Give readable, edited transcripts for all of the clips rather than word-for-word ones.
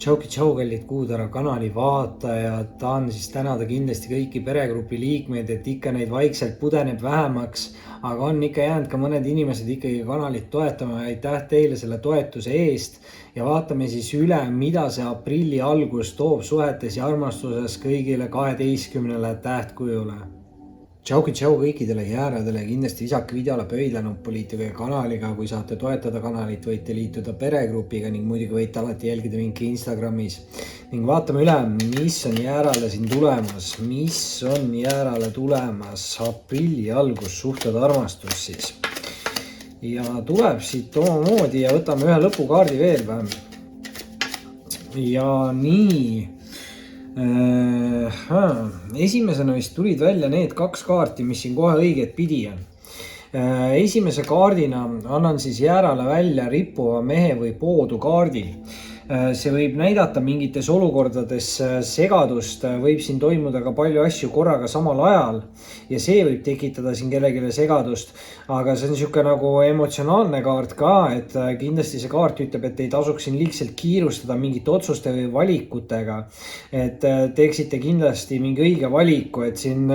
Tšauki tšau, kallid Kuutara kanali vaatajad, tahan siis tänada kindlasti kõiki peregrupi liikmeid, et ikka neid vaikselt pudeneb vähemaks, aga on ikka jäänud ka mõned inimesed ikkagi kanalit toetama ja aitäh teile selle toetuse eest. Ja vaatame siis üle, mida see aprilli algus toob suhetes ja armastuses kõigile 12 tähtkujule. Tšauki tšau kõikidele jääradele, kindlasti visake videole pöidla nuppuliituge kanaliga, kui saate toetada kanalit, võite liituda peregrupiga ning muidugi võite alati jälgida mind Instagramis. Ning vaatame üle, mis on jäärale siin tulemas, aprilli algus, suhted, armastus siis. Ja tuleb siit omamoodi ja võtame ühe lõpukaardi veel või. Ja nii. Esimesena vist tulid välja need kaks kaarti, mis siin kohe õiget pidi on. Esimese kaardina annan siis jäärale välja rippuva mehe või poodu kaardi. See võib näidata mingites olukordades segadust, võib siin toimuda ka palju asju korraga samal ajal ja see võib tekitada siin kellelegi segadust, aga see on niisugune nagu emotsionaalne kaart ka, et kindlasti see kaart ütleb, et ei tasuks siin liigselt kiirustada mingite otsuste või valikutega, et teeksite kindlasti mingi õige valiku, et siin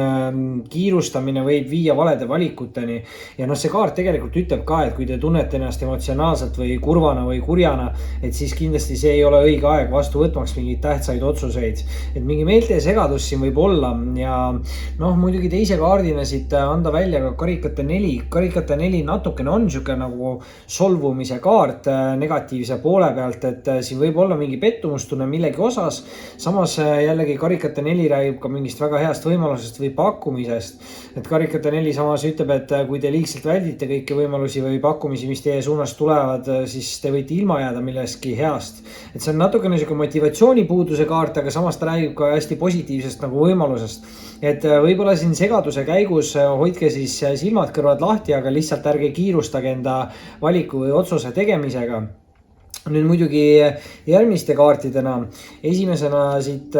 kiirustamine võib viia valede valikuteni ja see kaart tegelikult ütleb ka, et kui te tunnete ennast emotsionaalselt või kurvana või kurjana, et siis kindlasti see ei ole õige aeg vastu võtmaks mingeid tähtsaid otsuseid, et mingi meelte segadus siin võib olla ja muidugi teise kaardina siit anda välja ka karikate 4. Karikate 4 natukene on niisugune nagu solvumise kaart negatiivse poole pealt, et siin võib olla mingi pettumustunne millegi osas, samas jällegi karikate 4 räägib ka mingist väga heast võimalusest või pakkumisest, et karikate 4 samas ütleb, et kui te liigselt väldite kõiki võimalusi või pakkumisi, mis teie suunas tulevad, siis te võite ilma jääda millestki heast. Et see on natukene niisugune motivatsioonipuuduse kaart, aga samas ta räägib ka hästi positiivsest nagu võimalusest. Et võib-olla siin segaduse käigus hoidke siis silmad kõrvad lahti, aga lihtsalt ärge kiirustage enda valiku või otsuse tegemisega. Nüüd muidugi järgmiste kaartidena. Esimesena siit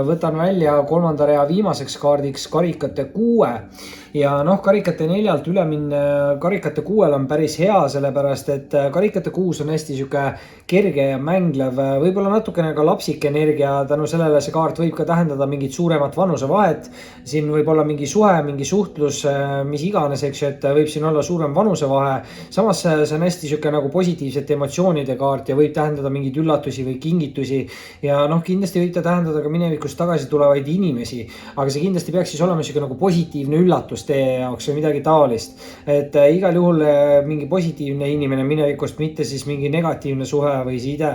võtan välja kolmanda rea viimaseks kaardiks karikate 6. Ja karikate 4-lt üle minna karikate 6 on päris hea, sellepärast et karikate 6 on hästi siuke kerge ja mänglev, võib-olla natukene ka lapsik energia, tänu sellele see kaart võib ka tähendada mingit suuremat vanusevahet. Siin võib olla mingi suhe, mingi suhtlus, mis iganes, eks ju, et võib siin olla suurem vanusevahe. Samas see on hästi siuke nagu positiivsete emotsioonide kaart ja võib tähendada mingeid üllatusi või kingitusi ja kindlasti võib ta tähendada ka minevikust tagasi tulevaid inimesi, aga see kindlasti peaks siis olema siuke nagu positiivne üllatus teie jaoks või midagi taolist, et igal juhul mingi positiivne inimene minevikust, mitte siis mingi negatiivne suhe või side.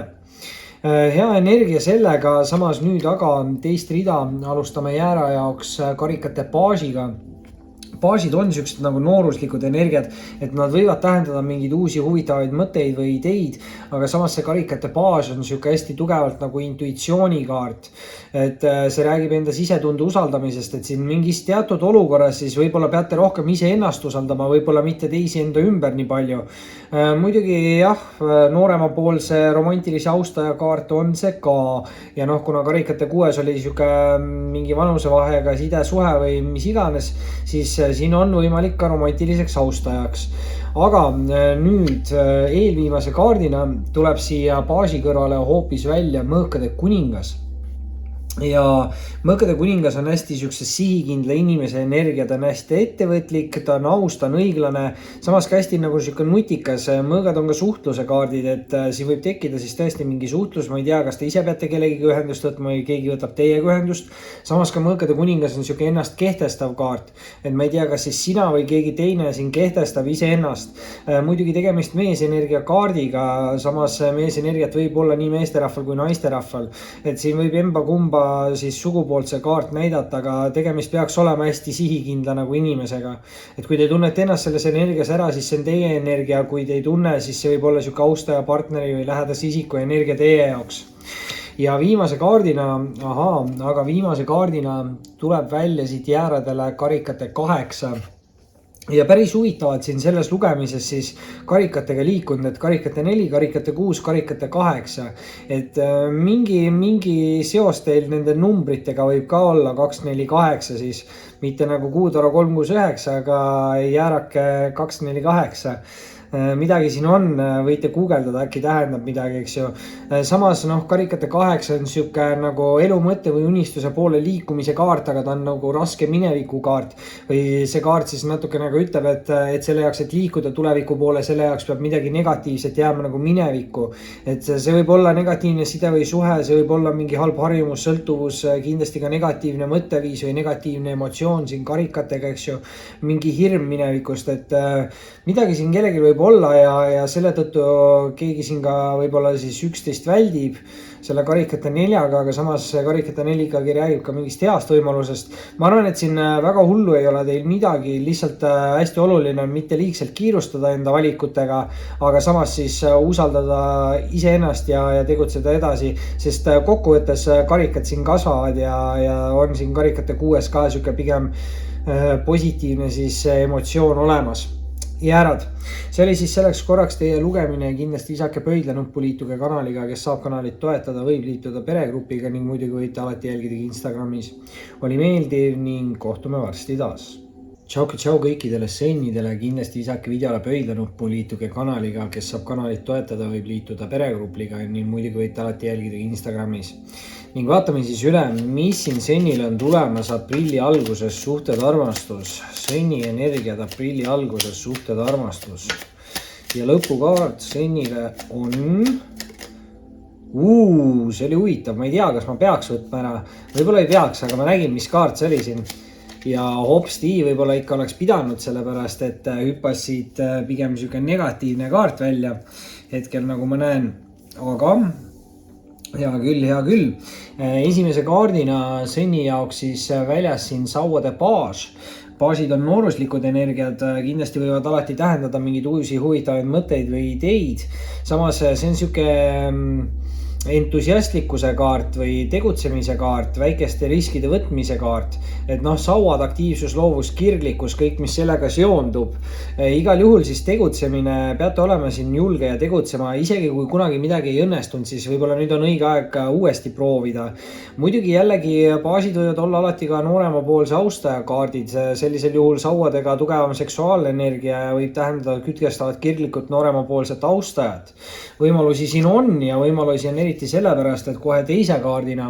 Hea energia sellega, samas nüüd aga teist rida alustame jäära jaoks karikate paasiga. Baasid on sellised nagu nooruslikud energiat, et nad võivad tähendada mingeid uusi huvitavaid mõtteid või ideid, aga samas see karikate baas on siuke hästi tugevalt nagu intuitsioonikaart, et see räägib enda sisetunde usaldamisest, et siin mingis teatud olukorras siis võib-olla peate rohkem ise ennast usaldama, võib-olla mitte teisi enda ümber nii palju. Muidugi jah, noorema poolse romantilise austaja kaart on see ka ja kuna karikate 6 oli siuke mingi vanusevahega side suhe või mis iganes, siis siin on võimalik ka romantiliseks austajaks. Aga nüüd eelviimase kaardina tuleb siia baasi kõrvale hoopis välja mõõkade kuningas. Ja mõõkade kuningas on hästi siukse sihikindla inimese energia, ta on hästi ettevõtlik, ta on aus, ta on õiglane, samas ka hästi nagu siuke nutikas. Mõõgad on ka suhtluse kaardid, et siin võib tekkida siis tõesti mingi suhtlus, ma ei tea, kas te ise peate kellegi ühendust võtma või keegi võtab teiega ühendust. Samas ka mõõkade kuningas on siuke ennast kehtestav kaart, et ma ei tea, kas siis sina või keegi teine siin kehtestab ise ennast. Muidugi tegemist meesenergia kaardiga, samas meesenergiat võib olla nii meesterahval kui naisterahval, et siin võib emba kumba siis sugupoolt see kaart näidata, aga tegemist peaks olema hästi sihikindla nagu inimesega. Et kui te tunnete ennast selles energias ära, siis see on teie energia, kui te ei tunne, siis see võib olla siuke austaja, partneri või lähedase isiku energia teie jaoks. Ja viimase kaardina tuleb välja siit jääradele karikate 8. Ja päris huvitavad siin selles lugemises siis karikatega liikunud, et karikate 4, karikate 6, karikate 8. Et mingi seos teil nende numbritega võib ka olla 2, 4, 8 siis. Mitte nagu Kuutaro 3, 6, 9, aga jäärake 2, 4, 8. midagi siin on, võite guugeldada, äkki tähendab midagi, eks ju. Samas karikate 8 on sihuke nagu elu mõtte või unistuse poole liikumise kaart, aga ta on nagu raske mineviku kaart või see kaart siis natuke nagu ütleb, et selle jaoks, et liikuda tuleviku poole, selle jaoks peab midagi negatiivset jääma nagu minevikku. Et see võib olla negatiivne side või suhe, see võib olla mingi halb harjumus, sõltuvus, kindlasti ka negatiivne mõtteviis või negatiivne emotsioon siin karikatega, eks ju. Mingi hirm minevikust, et midagi siin kellelgi võib olla ja selle tõttu keegi siin ka võib-olla siis 11 väldib selle karikate 4-ga, aga samas karikate 4 ikkagi räägib ka mingist heast võimalusest. Ma arvan, et siin väga hullu ei ole teil midagi, lihtsalt hästi oluline on mitte liigselt kiirustada enda valikutega, aga samas siis usaldada iseennast ja tegutseda edasi, sest kokkuvõttes karikad siin kasvavad ja on siin karikate 6 ka sihuke pigem positiivne siis emotsioon olemas. Jäärad, see oli siis selleks korraks teie lugemine, kindlasti visake pöidlanuppu, liituge kanaliga, kes saab kanalit toetada, võib liituda peregrupiga ning muidugi võite alati jälgida Instagramis. Oli meeldiv ning kohtume varsti taas. Tšau kõikidele sennidele, kindlasti visake videole pöidlanuppu, liituge kanaliga, kes saab kanalit toetada, võib liituda peregrupiga ning muidugi võite alati jälgida Instagramis. Ning vaatame siis üle, mis siin sennile on tulemas aprilli alguses, suhted, armastus. Senni energiad aprilli alguses, suhted, armastus. Ja lõpukaart sennile on... see oli huvitav, ma ei tea, kas ma peaks võtma ära. Võib-olla ei peaks, aga ma nägin, mis kaart see oli siin. Ja hopsti, võib-olla ikka oleks pidanud sellepärast, et hüppas siit pigem siuke negatiivne kaart välja. Hetkel nagu ma näen, aga... Hea küll. Esimese kaardina senni jaoks siis väljas siin sauade baas. Baasid on nooruslikud energiad, kindlasti võivad alati tähendada mingeid uusi huvitavaid mõtteid või ideid. Samas see on siuke entusiastlikkuse kaart või tegutsemise kaart, väikeste riskide võtmise kaart. Et sauad, aktiivsus, loovus, kirglikkus, kõik mis sellega seondub. Igal juhul siis tegutsemine, peate olema siin julge ja tegutsema, isegi kui kunagi midagi ei õnnestunud, siis võib-olla nüüd on õige aeg uuesti proovida. Muidugi jällegi baasid võivad olla alati ka nooremapoolse austaja kaardid, sellisel juhul sauadega tugevam seksuaalne energia võib tähendada kütkestavat kirglikult nooremapoolset austajat. Võimalusi siin on ja võimalusi on eriti sellepärast, et kohe teise kaardina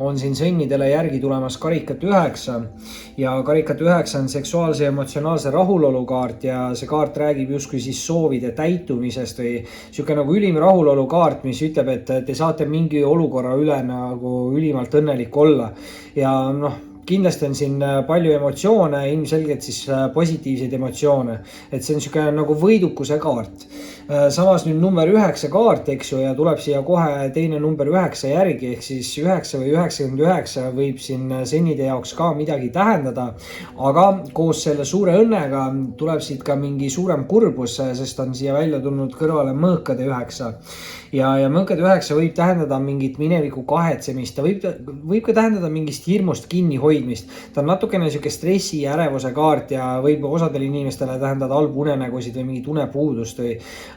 on siin sennidele järgi tulemas karikat 9 ja karikat 9 on seksuaalse ja emotsionaalse rahulolu kaart ja see kaart räägib justkui siis soovide täitumisest või siuke nagu ülim rahulolu kaart, mis ütleb, et te saate mingi olukorra üle nagu ülimalt õnnelik olla ja kindlasti on siin palju emotsioone, ilmselgelt siis positiivseid emotsioone, et see on siuke nagu võidukuse kaart. Samas nüüd number 9 kaart, eks ju, ja tuleb siia kohe teine number 9 järgi, ehk siis 9 või 99 võib siin sennide jaoks ka midagi tähendada, aga koos selle suure õnnega tuleb siit ka mingi suurem kurbus, sest on siia välja tulnud kõrvale mõõkade 9. Ja mõõkade 9 võib tähendada mingit mineviku kahetsemist, ta võib ka tähendada mingist hirmust kinnihoidmist. Ta on natukene siuke stressi ja ärevuse kaart ja võib osadele inimestele tähendada halbu unenägusid või mingit unepuudust või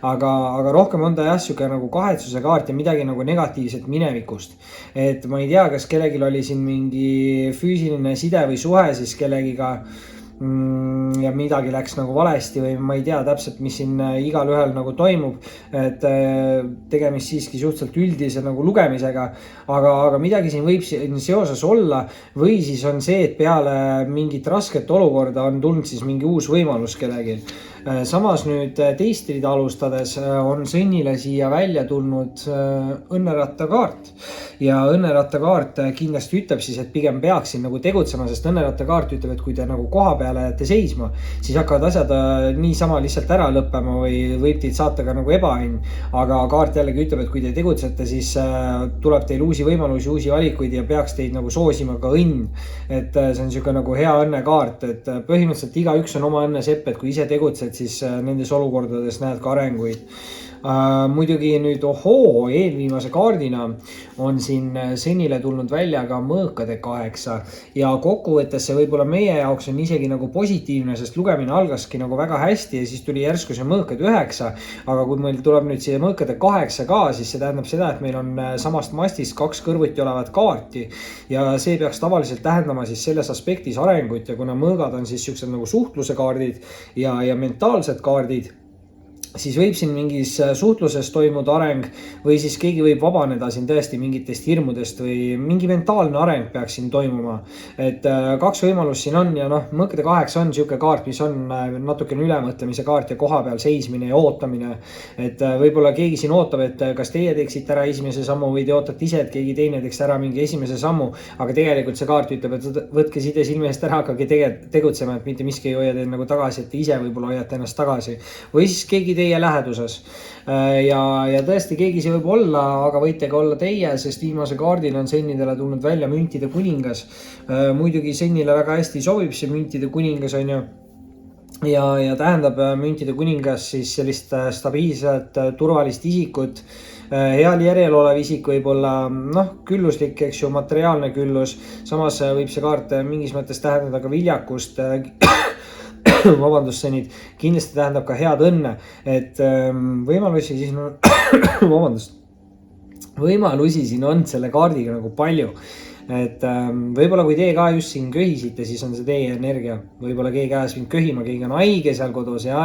aga rohkem on ta jah siuke nagu kahetsuse kaart ja midagi nagu negatiivset minevikust. Et ma ei tea, kas kellelgi oli siin mingi füüsiline side või suhe siis kellegiga ja midagi läks nagu valesti või ma ei tea täpselt, mis siin igal ühel nagu toimub, et tegemist siiski suhteliselt üldise nagu lugemisega, aga midagi siin võib siin seoses olla või siis on see, et peale mingit rasket olukorda on tulnud siis mingi uus võimalus kellelgi. Samas nüüd teist rida alustades on sennile siia välja tulnud õnneratta kaart ja õnneratta kaart kindlasti ütleb siis, et pigem peaksin nagu tegutsema, sest õnneratta kaart ütleb, et kui te nagu koha peale jääte seisma, siis hakkavad asjad niisama lihtsalt ära lõppema või võib teid saata ka nagu ebaõnn, aga kaart jällegi ütleb, et kui te tegutsete, siis tuleb teil uusi võimalusi, uusi valikuid ja peaks teid nagu soosima ka õnn, et see on siuke nagu hea õnnekaart, et põhimõtteliselt igaüks on oma õnnesepp, et kui ise tegutsed, siis nendes olukordades näed ka arenguid. Muidugi nüüd eelviimase kaardina on siin sennile tulnud välja ka mõõkade 8 ja kokkuvõttes see võib-olla meie jaoks on isegi nagu positiivne, sest lugemine algaski nagu väga hästi ja siis tuli järsku see mõõkade 9, aga kui meil tuleb nüüd siia mõõkade 8 ka, siis see tähendab seda, et meil on samast mastist 2 kõrvuti olevat kaarti ja see peaks tavaliselt tähendama siis selles aspektis arengut ja kuna mõõgad on siis siuksed nagu suhtluse kaardid ja mentaalsed kaardid, siis võib siin mingis suhtluses toimuda areng või siis keegi võib vabaneda siin tõesti mingitest hirmudest või mingi mentaalne areng peaks siin toimuma. Et kaks võimalust siin on ja noh, mõõkade 8 on siuke kaart, mis on natukene ülemõtlemise kaart ja koha peal seismine ja ootamine. Et võib-olla keegi siin ootab, et kas teie teeksite ära esimese sammu või te ootate ise, et keegi teine teeks ära mingi esimese sammu, aga tegelikult see kaart ütleb, et võtke side silme eest ära, hakake tegutsema, et mitte miski ei hoia teid nagu tagasi, et te ise võib-olla hoiate ennast tagasi või siis keegi teie läheduses. Ja tõesti keegi see võib olla, aga võite ka olla teie, sest viimase kaardina on sennidele tulnud välja müntide kuningas. Muidugi sennile väga hästi sobib see müntide kuningas on ju. Ja tähendab müntide kuningas siis sellist stabiilset, turvalist isikut. Heal järjel olev isik võib olla külluslik, eks ju, materiaalne küllus. Samas võib see kaart mingis mõttes tähendada ka viljakust. Vabandust, senid kindlasti tähendab ka head õnne, et võimalusi siin on võimalusi siin on selle kaardiga nagu palju. Et võib-olla kui teie ka just siin köhisite, siis on see teie energia. Võib-olla keegi ajas mind köhima, keegi on haige seal kodus ja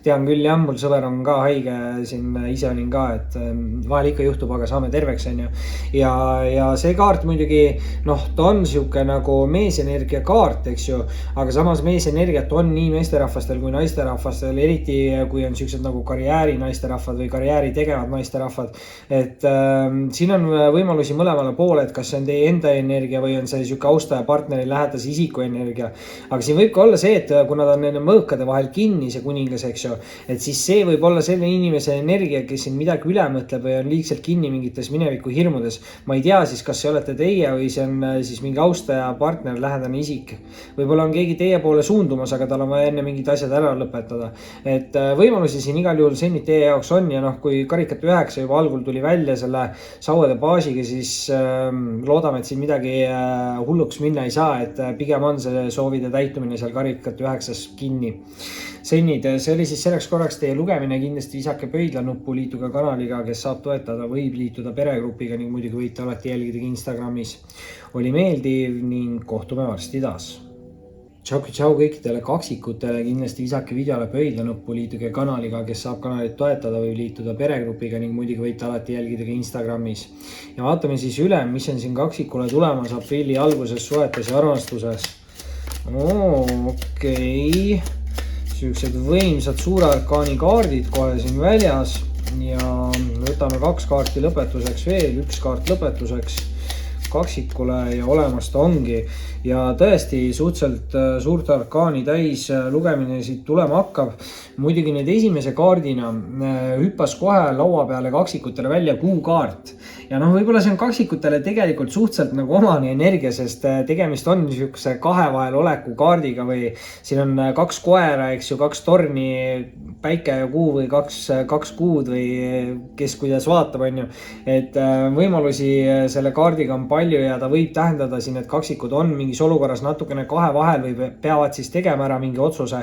tean küll jah, mul sõber on ka haige, siin ise olin ka, et vahel ikka juhtub, aga saame terveks on ju. Ja see kaart muidugi, ta on siuke nagu meesenergia kaart, eks ju, aga samas meesenergiat on nii meesterahvastel kui naisterahvastel, eriti kui on siuksed nagu karjääri naisterahvad või karjääri tegevad naisterahvad. Et siin on võimalusi mõlemale poole, et kas see on teie enda energia või on see siuke austaja partneri lähedase isiku energia. Aga siin võib ka olla see, et kuna ta on nende mõõkade vahel kinni, see kuningas, eks ju, et siis see võib olla selle inimese energia, kes siin midagi üle mõtleb või on liigselt kinni mingites mineviku hirmudes. Ma ei tea siis, kas see olete teie või see on siis mingi austaja partner, lähedane isik. Võib-olla on keegi teie poole suundumas, aga tal on vaja enne mingid asjad ära lõpetada. Et võimalusi siin igal juhul sennid teie jaoks on ja kui karikat 9 juba algul tuli välja selle sauade baasiga, siis loodame, et siin midagi hulluks minna ei saa, et pigem on see soovide täitumine seal karikat 9 kinni. Sennid, see oli siis selleks korraks teie lugemine, kindlasti visake pöidla nuppu, liituge kanaliga, kes saab toetada, võib liituda peregrupiga ning muidugi võite alati jälgida Instagramis. Oli meeldiv ning kohtume varsti taas. Tšau kõikidele kaksikutele, kindlasti visake videole pöidla nuppu, liituge kanaliga, kes saab kanalit toetada või liituda peregrupiga ning muidugi võite alati jälgida ka Instagramis. Ja vaatame siis üle, mis on siin kaksikule tulemas aprilli alguses suhetes ja armastuses. Okei. Siuksed võimsad suure arkaani kaardid kohe siin väljas ja võtame 2 kaarti lõpetuseks veel, 1 kaart lõpetuseks kaksikule ja olemas ta ongi. Ja tõesti suhteliselt suurt arkaani täis lugemine siit tulema hakkab. Muidugi nüüd esimese kaardina hüppas kohe laua peale kaksikutele välja kuukaart. Ja võib-olla see on kaksikutele tegelikult suhteliselt nagu omane energia, sest tegemist on niisuguse kahe vahel oleku kaardiga või siin on 2 koera, eks ju, 2 torni, päike ja kuu või 2 kuud või kes kuidas vaatab, on ju. Et võimalusi selle kaardiga on palju ja ta võib tähendada siin, et kaksikud on mingis olukorras natukene kahe vahel või peavad siis tegema ära mingi otsuse.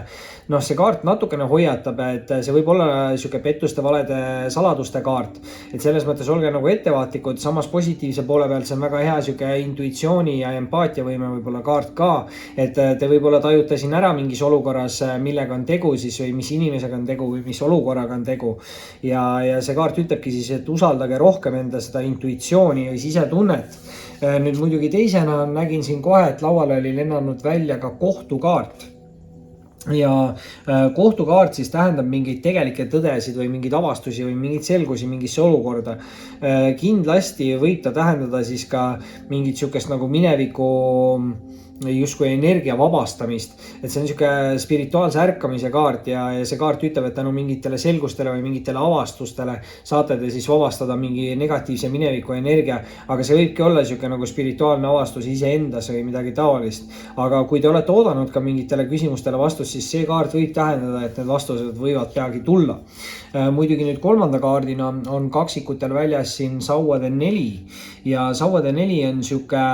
See kaart natukene hoiatab, et see võib olla siuke pettuste, valede, saladuste kaart. Et selles mõttes olge nagu ettevaatlikud, samas positiivse poole pealt see on väga hea siuke intuitsiooni ja empaatiavõime võib-olla kaart ka. Et te võib-olla tajute siin ära mingis olukorras, millega on tegu siis või mis inimesega on tegu või mis olukorraga on tegu. Ja see kaart ütlebki siis, et usaldage rohkem enda seda intuitsiooni või sisetunnet. Nüüd muidugi teisena nägin siin kohe, et lauale oli lennanud välja ka kohtukaart. Ja kohtukaart siis tähendab mingeid tegelikke tõdesid või mingeid avastusi või mingeid selgusi mingisse olukorda. Kindlasti võib ta tähendada siis ka mingit siukest nagu mineviku justkui energia vabastamist. Et see on siuke spirituaalse ärkamise kaart ja see kaart ütleb, et tänu mingitele selgustele või mingitele avastustele saate te siis vabastada mingi negatiivse mineviku energia. Aga see võibki olla siuke nagu spirituaalne avastus iseendas või midagi taolist. Aga kui te olete oodanud ka mingitele küsimustele vastust, siis see kaart võib tähendada, et need vastused võivad peagi tulla. Muidugi nüüd kolmanda kaardina on kaksikutel väljas siin sauade 4 ja sauade 4 on siuke,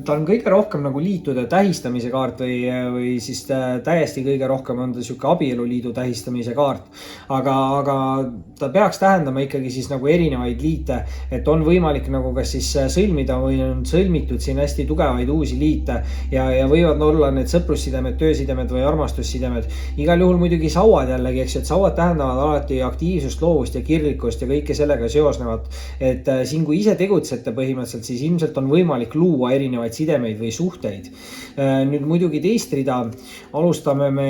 ta on kõige rohkem nagu liit liitude tähistamise kaart või siis täiesti kõige rohkem on ta sihuke abieluliidu tähistamise kaart. Aga ta peaks tähendama ikkagi siis nagu erinevaid liite, et on võimalik nagu kas siis sõlmida või on sõlmitud siin hästi tugevaid uusi liite ja võivad olla need sõprussidemed, töösidemed või armastussidemed. Igal juhul muidugi sauad jällegi, eks, et sauad tähendavad alati aktiivsust, loovust ja kirglikkust ja kõike sellega seosnevat. Et siin, kui ise tegutsete põhimõtteliselt, siis ilmselt on võimalik luua erinevaid sidemeid või suhteid. Nüüd muidugi teist rida alustame me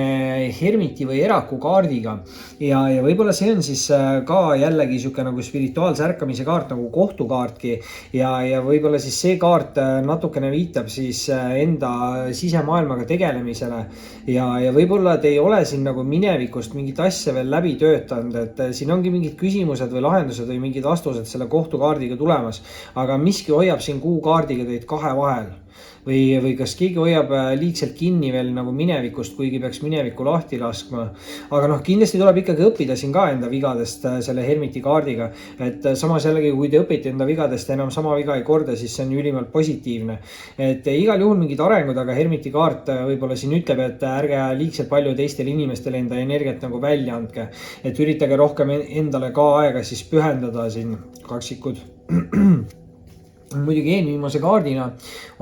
hermiti või eraku kaardiga ja võib-olla see on siis ka jällegi sihuke nagu spirituaalse ärkamise kaart nagu kohtukaartki ja võib-olla siis see kaart natukene viitab siis enda sisemaailmaga tegelemisele ja võib-olla te ei ole siin nagu minevikust mingit asja veel läbi töötanud, et siin ongi mingid küsimused või lahendused või mingid vastused selle kohtukaardiga tulemas, aga miski hoiab siin kuukaardiga teid kahe vahel või kas keegi hoiab liigselt kinni veel nagu minevikust, kuigi peaks minevikku lahti laskma. Aga noh, kindlasti tuleb ikkagi õppida siin ka enda vigadest selle hermiti kaardiga, et samas jällegi, kui te õpite enda vigadest enam sama viga ei korda, siis see on ülimalt positiivne. Et igal juhul mingid arengud, aga hermiti kaart võib-olla siin ütleb, et ärge liigselt palju teistele inimestele enda energiat nagu välja andke, et üritage rohkem endale ka aega siis pühendada siin kaksikud. Muidugi eelviimase kaardina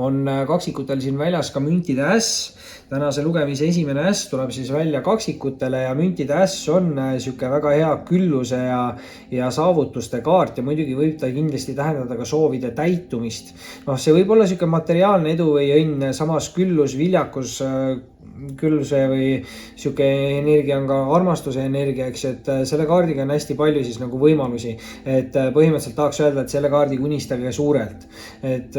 on kaksikutel siin väljas ka müntide äss. Tänase lugemise esimene äss tuleb siis välja kaksikutele ja müntide äss on sihuke väga hea külluse ja saavutuste kaart ja muidugi võib ta kindlasti tähendada ka soovide täitumist. Noh, see võib olla sihuke materiaalne edu või õnn, samas küllus, viljakus, külluse või sihuke energia on ka armastuse energia, eks, et selle kaardiga on hästi palju siis nagu võimalusi, et põhimõtteliselt tahaks öelda, et selle kaardiga unistage suurelt, et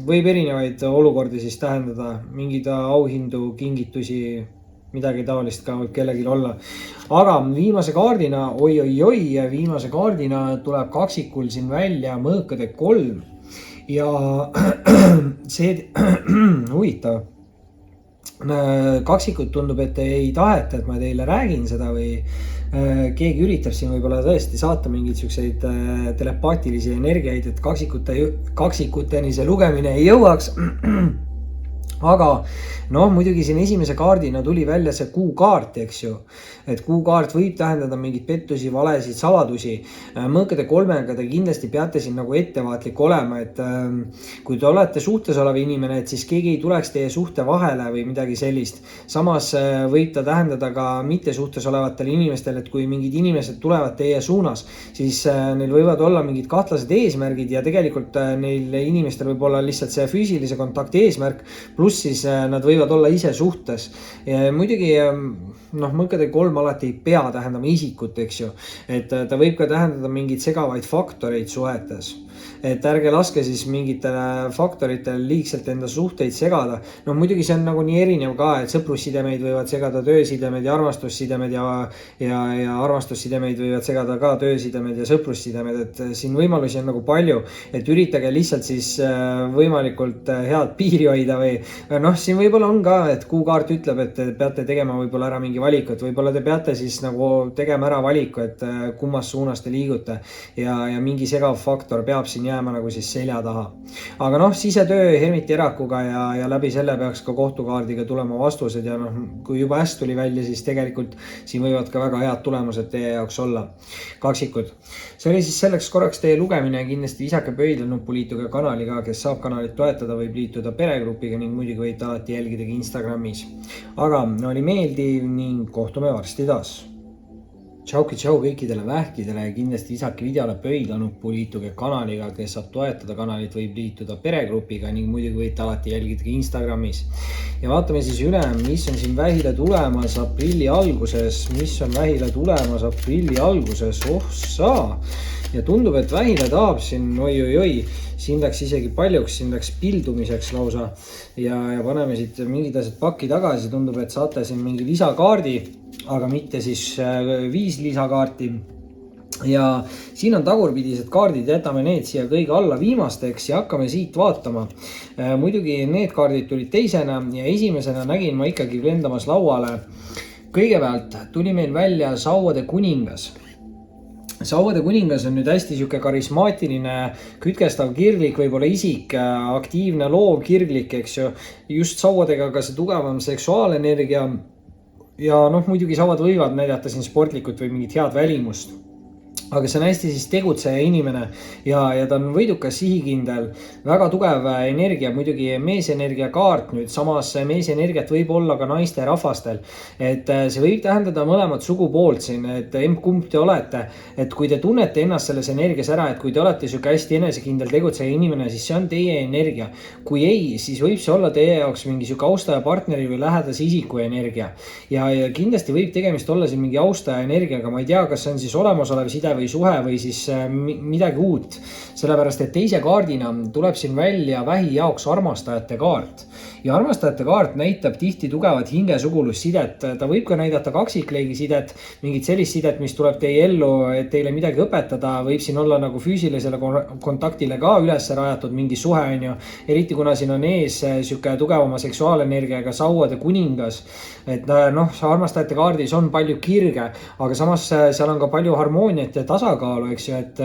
võib erinevaid olukordi siis tähendada, mingid auhindu, kingitusi, midagi taolist ka võib kellelgi olla. Aga viimase kaardina, viimase kaardina tuleb kaksikul siin välja mõõkade 3 ja see huvitav. Kaksikud tundub, et ei taheta, et ma teile räägin seda või keegi üritab siin võib-olla tõesti saata mingeid siukseid telepaatilisi energiaid, et kaksikuteni see lugemine ei jõuaks. Aga noh, muidugi siin esimese kaardina tuli välja see kuukaart, eks ju, et kuukaart võib tähendada mingeid pettusi, valesid, saladusi. Mõõkade 3-ga te kindlasti peate siin nagu ettevaatlik olema, et kui te olete suhtes olev inimene, et siis keegi ei tuleks teie suhte vahele või midagi sellist. Samas võib ta tähendada ka mitte suhtes olevatele inimestele, et kui mingid inimesed tulevad teie suunas, siis neil võivad olla mingid kahtlased eesmärgid ja tegelikult neil inimestel võib olla lihtsalt see füüsilise kontakti eesmärk, pluss siis nad võivad olla ise suhtes. Ja muidugi mõõkade 3 alati ei pea tähendama isikut, eks ju, et ta võib ka tähendada mingeid segavaid faktoreid suhetes. Et ärge laske siis mingitele faktoritele liigselt enda suhteid segada. No muidugi see on nagu nii erinev ka, et sõprussidemeid võivad segada töösidemed ja armastussidemed ja armastussidemeid võivad segada ka töösidemed ja sõprussidemed, et siin võimalusi on nagu palju, et üritage lihtsalt siis võimalikult head piiri hoida või noh, siin võib-olla on ka, et kuukaart ütleb, et te peate tegema võib-olla ära mingi valiku, et võib-olla te peate siis nagu tegema ära valiku, et kummas suunas te liigute ja mingi segav faktor peab siin jääma nagu siis selja taha. Aga noh, sisetöö hermiti erakuga ja läbi selle peaks ka kohtukaardiga tulema vastused ja noh, kui juba äss tuli välja, siis tegelikult siin võivad ka väga head tulemused teie jaoks olla. Kaksikud. See oli siis selleks korraks teie lugemine, kindlasti visake pöidla nuppu, liituge kanaliga, kes saab kanalit toetada, võib liituda peregrupiga ning muidugi võite alati jälgida Instagramis. Aga oli meeldiv ning kohtume varsti taas. Tšauki tšau kõikidele vähkidele ja kindlasti visake videole pöidla nuppu, liituge kanaliga, kes saab toetada kanalit, võib liituda peregrupiga ning muidugi võite alati jälgida Instagramis. Ja vaatame siis üle, mis on siin vähile tulemas aprilli alguses, saa! Ja tundub, et vähile tahab siin, siin läks isegi paljuks, siin läks pildumiseks lausa ja paneme siit mingid asjad pakki tagasi, tundub, et saate siin mingi lisakaardi, aga mitte siis 5 lisakaarti. Ja siin on tagurpidised kaardid, jätame need siia kõige alla viimasteks ja hakkame siit vaatama. Muidugi need kaardid tulid teisena ja esimesena nägin ma ikkagi lendamas lauale. Kõigepealt tuli meil välja sauade kuningas. Sauade kuningas on nüüd hästi sihuke karismaatiline, kütkestav, kirglik, võib-olla isik, aktiivne, loov, kirglik, eks ju. Just sauadega ka see tugevam seksuaalenergia. Ja noh, muidugi sauad võivad näidata siin sportlikult või mingit head välimust. Aga see on hästi siis tegutseja inimene ja ta on võidukas, sihikindel, väga tugev energia, muidugi meesenergia kaart nüüd, samas meesenergiat võib olla ka naiste rahvastel. Et see võib tähendada mõlemat sugupoolt siin, et kumb te olete, et kui te tunnete ennast selles energias ära, et kui te olete sihuke hästi enesekindel tegutseja inimene, siis see on teie energia. Kui ei, siis võib see olla teie jaoks mingi sihuke austaja partneri või lähedase isiku energia. Ja kindlasti võib tegemist olla siin mingi austaja energiaga, ma ei tea, kas see on siis olemasolev side või suhe või siis midagi uut. Sellepärast, et teise kaardina tuleb siin välja vähi jaoks armastajate kaart. Ja armastajate kaart näitab tihti tugevat hingesugulussidet. Ta võib ka näidata kaksikleigi sidet, mingit sellist sidet, mis tuleb teie ellu, et teile midagi õpetada. Võib siin olla nagu füüsilisele kontaktile ka üles rajatud mingi suhe, on ju. Eriti kuna siin on ees sihuke tugevama seksuaalenergiaga sauade kuningas. Et noh, armastajate kaardis on palju kirge, aga samas seal on ka palju harmooniat ja tasakaalu, eks ju, et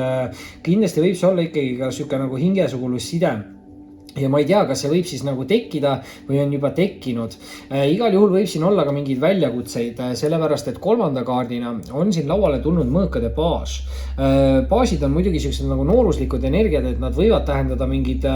kindlasti võib see olla ikkagi ka sihuke nagu hingesugulusside. Ja ma ei tea, kas see võib siis nagu tekkida või on juba tekkinud. Igal juhul võib siin olla ka mingeid väljakutseid, sellepärast et kolmanda kaardina on siin lauale tulnud mõõkade baas. Baasid on muidugi sellised nagu nooruslikud energiad, et nad võivad tähendada mingeid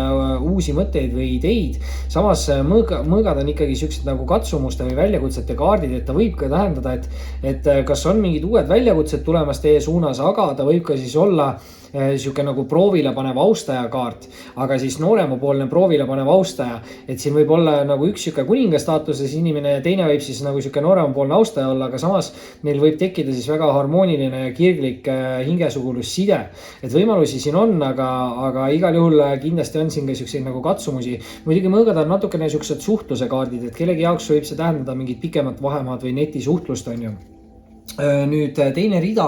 uusi mõtteid või ideid. Samas mõõgad on ikkagi sellised nagu katsumuste või väljakutsete kaardid, et ta võib ka tähendada, et kas on mingid uued väljakutsed tulemas teie suunas, aga ta võib ka siis olla sihuke nagu proovile panev austaja kaart, aga siis nooremapoolne proovile panev austaja, et siin võib olla nagu üks sihuke kuninga staatuses inimene ja teine võib siis nagu sihuke nooremapoolne austaja olla, aga samas meil võib tekkida siis väga harmooniline ja kirglik hingesugulusside. Et võimalusi siin on, aga igal juhul kindlasti on siin ka siukseid nagu katsumusi. Muidugi mõõgad on natukene siuksed suhtluse kaardid, et kellegi jaoks võib see tähendada mingit pikemat vahemaad või netisuhtlust, on ju. Nüüd teine rida,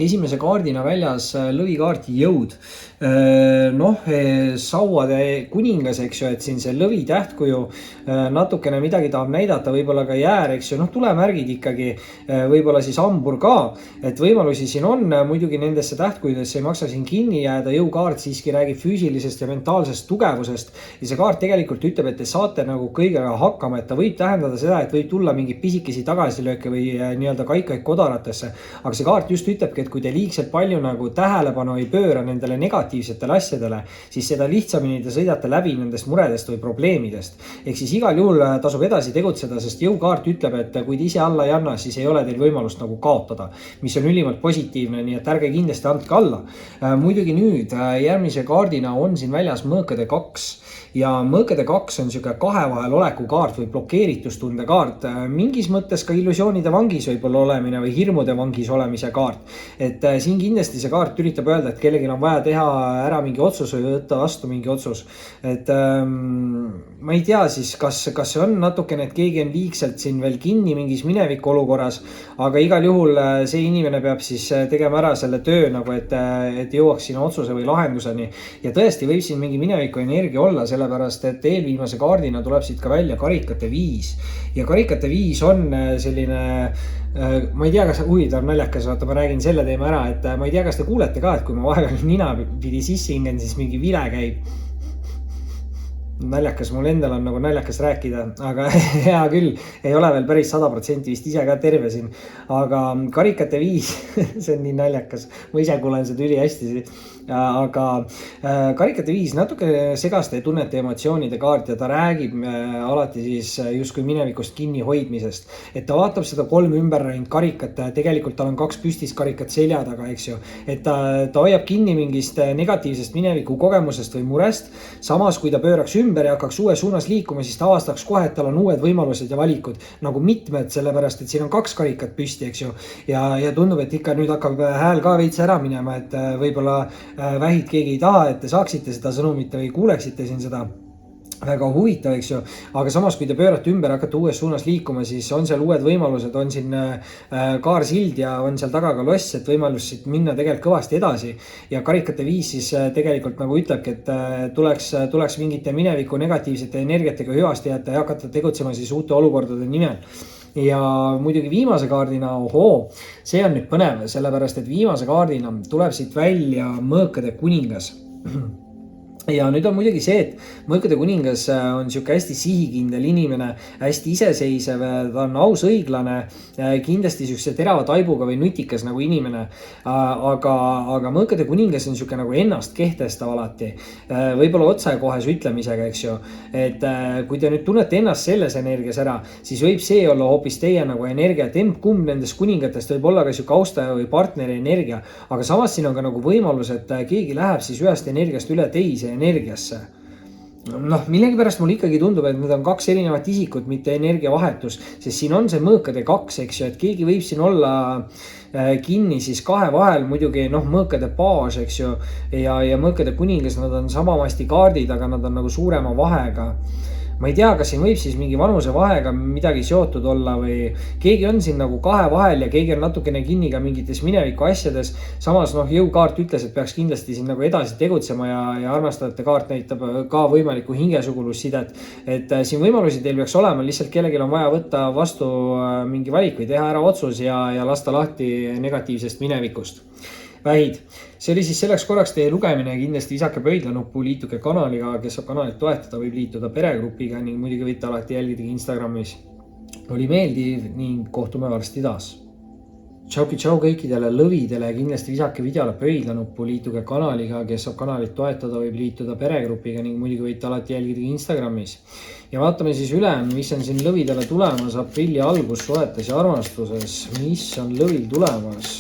esimese kaardina väljas lõvikaart jõud. Noh, sauade kuningas, eks ju, et siin see lõvi tähtkuju natukene midagi tahab näidata, võib-olla ka jäär, eks ju, noh, tulemärgid ikkagi, võib-olla siis hambur ka, et võimalusi siin on, muidugi nendesse tähtkujudesse ei maksa siin kinni jääda, jõukaart siiski räägib füüsilisest ja mentaalsest tugevusest ja see kaart tegelikult ütleb, et te saate nagu kõigega hakkama, et ta võib tähendada seda, et võib tulla mingi pisikesi tagasilööke või nii-öelda kaikaid kodaratesse, aga see kaart just ütlebki, et kui te liigselt palju nagu tähelepanu ei pööra nendele negatiivsetele asjadele, siis seda lihtsamini te sõidate läbi nendest muredest või probleemidest. Ehk siis igal juhul tasub edasi tegutseda, sest jõukaart ütleb, et kui te ise alla ei anna, siis ei ole teil võimalust nagu kaotada, mis on ülimalt positiivne, nii et ärge kindlasti andke alla. Muidugi nüüd järgmise kaardina on siin väljas mõõkade 2 ja mõõkade 2 on siuke kahe vahel oleku kaart või blokeeritustunde kaart, mingis mõttes ka illusioonide vangis võib-olla olemine või hirmude vangis olemise kaart. Et siin kindlasti see kaart üritab öelda, et kellelgi on vaja teha ära mingi otsus või võtta vastu mingi otsus. Et ma ei tea siis, kas see on natukene, et keegi on liigselt siin veel kinni mingis mineviku olukorras, aga igal juhul see inimene peab siis tegema ära selle töö nagu, et jõuaks sinna otsuse või lahenduseni. Ja tõesti võib siin mingi mineviku energia olla, sellepärast et eelviimase kaardina tuleb siit ka välja karikate 5 ja karikate 5 on selline, ma ei tea, kas huvitav naljakas, vaata ma räägin selle teema ära, et ma ei tea, kas te kuulete ka, et kui ma vahepeal nina pidi sisse hingen, siis mingi vile käib. Naljakas, mul endal on nagu naljakas rääkida, aga hea küll, ei ole veel päris 100% vist ise ka terve siin, aga karikate 5, see on nii naljakas, ma ise kuulen seda üli hästi, aga karikate 5 natuke segaste tunnete emotsioonide kaart ja ta räägib alati siis justkui minevikust kinni hoidmisest, et ta vaatab seda 3 ümberreind karikat, tegelikult tal on 2 püstist karikat selja taga, eks ju, et ta hoiab kinni mingist negatiivsest mineviku kogemusest või murest, samas kui ta pööraks ümber ja hakkaks uues suunas liikuma, siis ta avastaks kohe, et tal on uued võimalused ja valikud, nagu mitmed, sellepärast et siin on 2 karikat püsti, eks ju, ja tundub, et ikka nüüd hakkab hääl ka veits ära minema, et võib-olla vähid keegi ei taha, et te saaksite seda sõnumit või kuuleksite siin seda. Väga huvitav, eks ju, aga samas kui te pöörate ümber, hakkate uues suunas liikuma, siis on seal uued võimalused, on siin kaarsild ja on seal taga ka loss, et võimalus siit minna tegelikult kõvasti edasi ja karikate 5 siis tegelikult nagu ütlebki, et tuleks mingite mineviku negatiivsete energiatega hüvasti jätta ja hakata tegutsema siis uute olukordade nimel. ja muidugi viimase kaardina, see on nüüd põnev, sellepärast et viimase kaardina tuleb siit välja mõõkade kuningas. Ja nüüd on muidugi see, et mõõkade kuningas on sihuke hästi sihikindel inimene, hästi iseseisev, ta on aus, õiglane, kindlasti siukse terava taibuga või nutikas nagu inimene. Aga mõõkade kuningas on sihuke nagu ennast kehtestav alati, võib-olla otsekohese ütlemisega, eks ju. Et kui te nüüd tunnete ennast selles energias ära, siis võib see olla hoopis teie nagu energia, et kumb nendest kuningatest võib olla ka sihuke austaja või partneri energia. Aga samas siin on ka nagu võimalus, et keegi läheb siis ühest energiast üle teise energiasse. Noh, millegipärast mul ikkagi tundub, et need on kaks erinevat isikut, mitte energiavahetus, sest siin on see mõõkade kaks, eks ju, et keegi võib siin olla kinni siis kahe vahel, muidugi mõõkade baas, eks ju, ja mõõkade kuningas, nad on samamasti kaardid, aga nad on nagu suurema vahega. Ma ei tea, kas siin võib siis mingi vanuse vahega midagi seotud olla või keegi on siin nagu kahe vahel ja keegi on natukene kinni ka mingites mineviku asjades. Samas jõukaart ütles, et peaks kindlasti siin nagu edasi tegutsema ja armastajate kaart näitab ka võimalikku hingesugulussidet. Et siin võimalusi teil peaks olema, lihtsalt kellelgi on vaja võtta vastu mingi valik või teha ära otsus ja lasta lahti negatiivsest minevikust. Vähid. See oli siis selleks korraks teie lugemine, kindlasti visake pöidlanuppu, liituge kanaliga, kes saab kanalit toetada, võib liituda peregrupiga ning muidugi võite alati jälgida Instagramis. Oli meeldiv ning kohtume varsti taas. Tšau kõikidele lõvidele, kindlasti visake videole pöidlanuppu, liituge kanaliga, kes saab kanalit toetada, võib liituda peregrupiga ning muidugi võite alati jälgida Instagramis. Ja vaatame siis üle, mis on siin lõvidele tulemas aprilli algus suhetes ja armastuses. Mis on lõvil tulemas?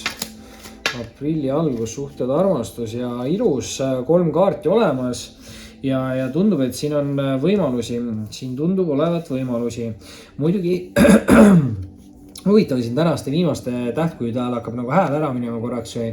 Aprilli algus, suhted, armastus ja ilus 3 kaarti olemas ja tundub, et siin on võimalusi, siin tundub olevat võimalusi. Muidugi huvitav siin tänaste viimaste tähtkujude ajal hakkab nagu hääl ära minema korraks või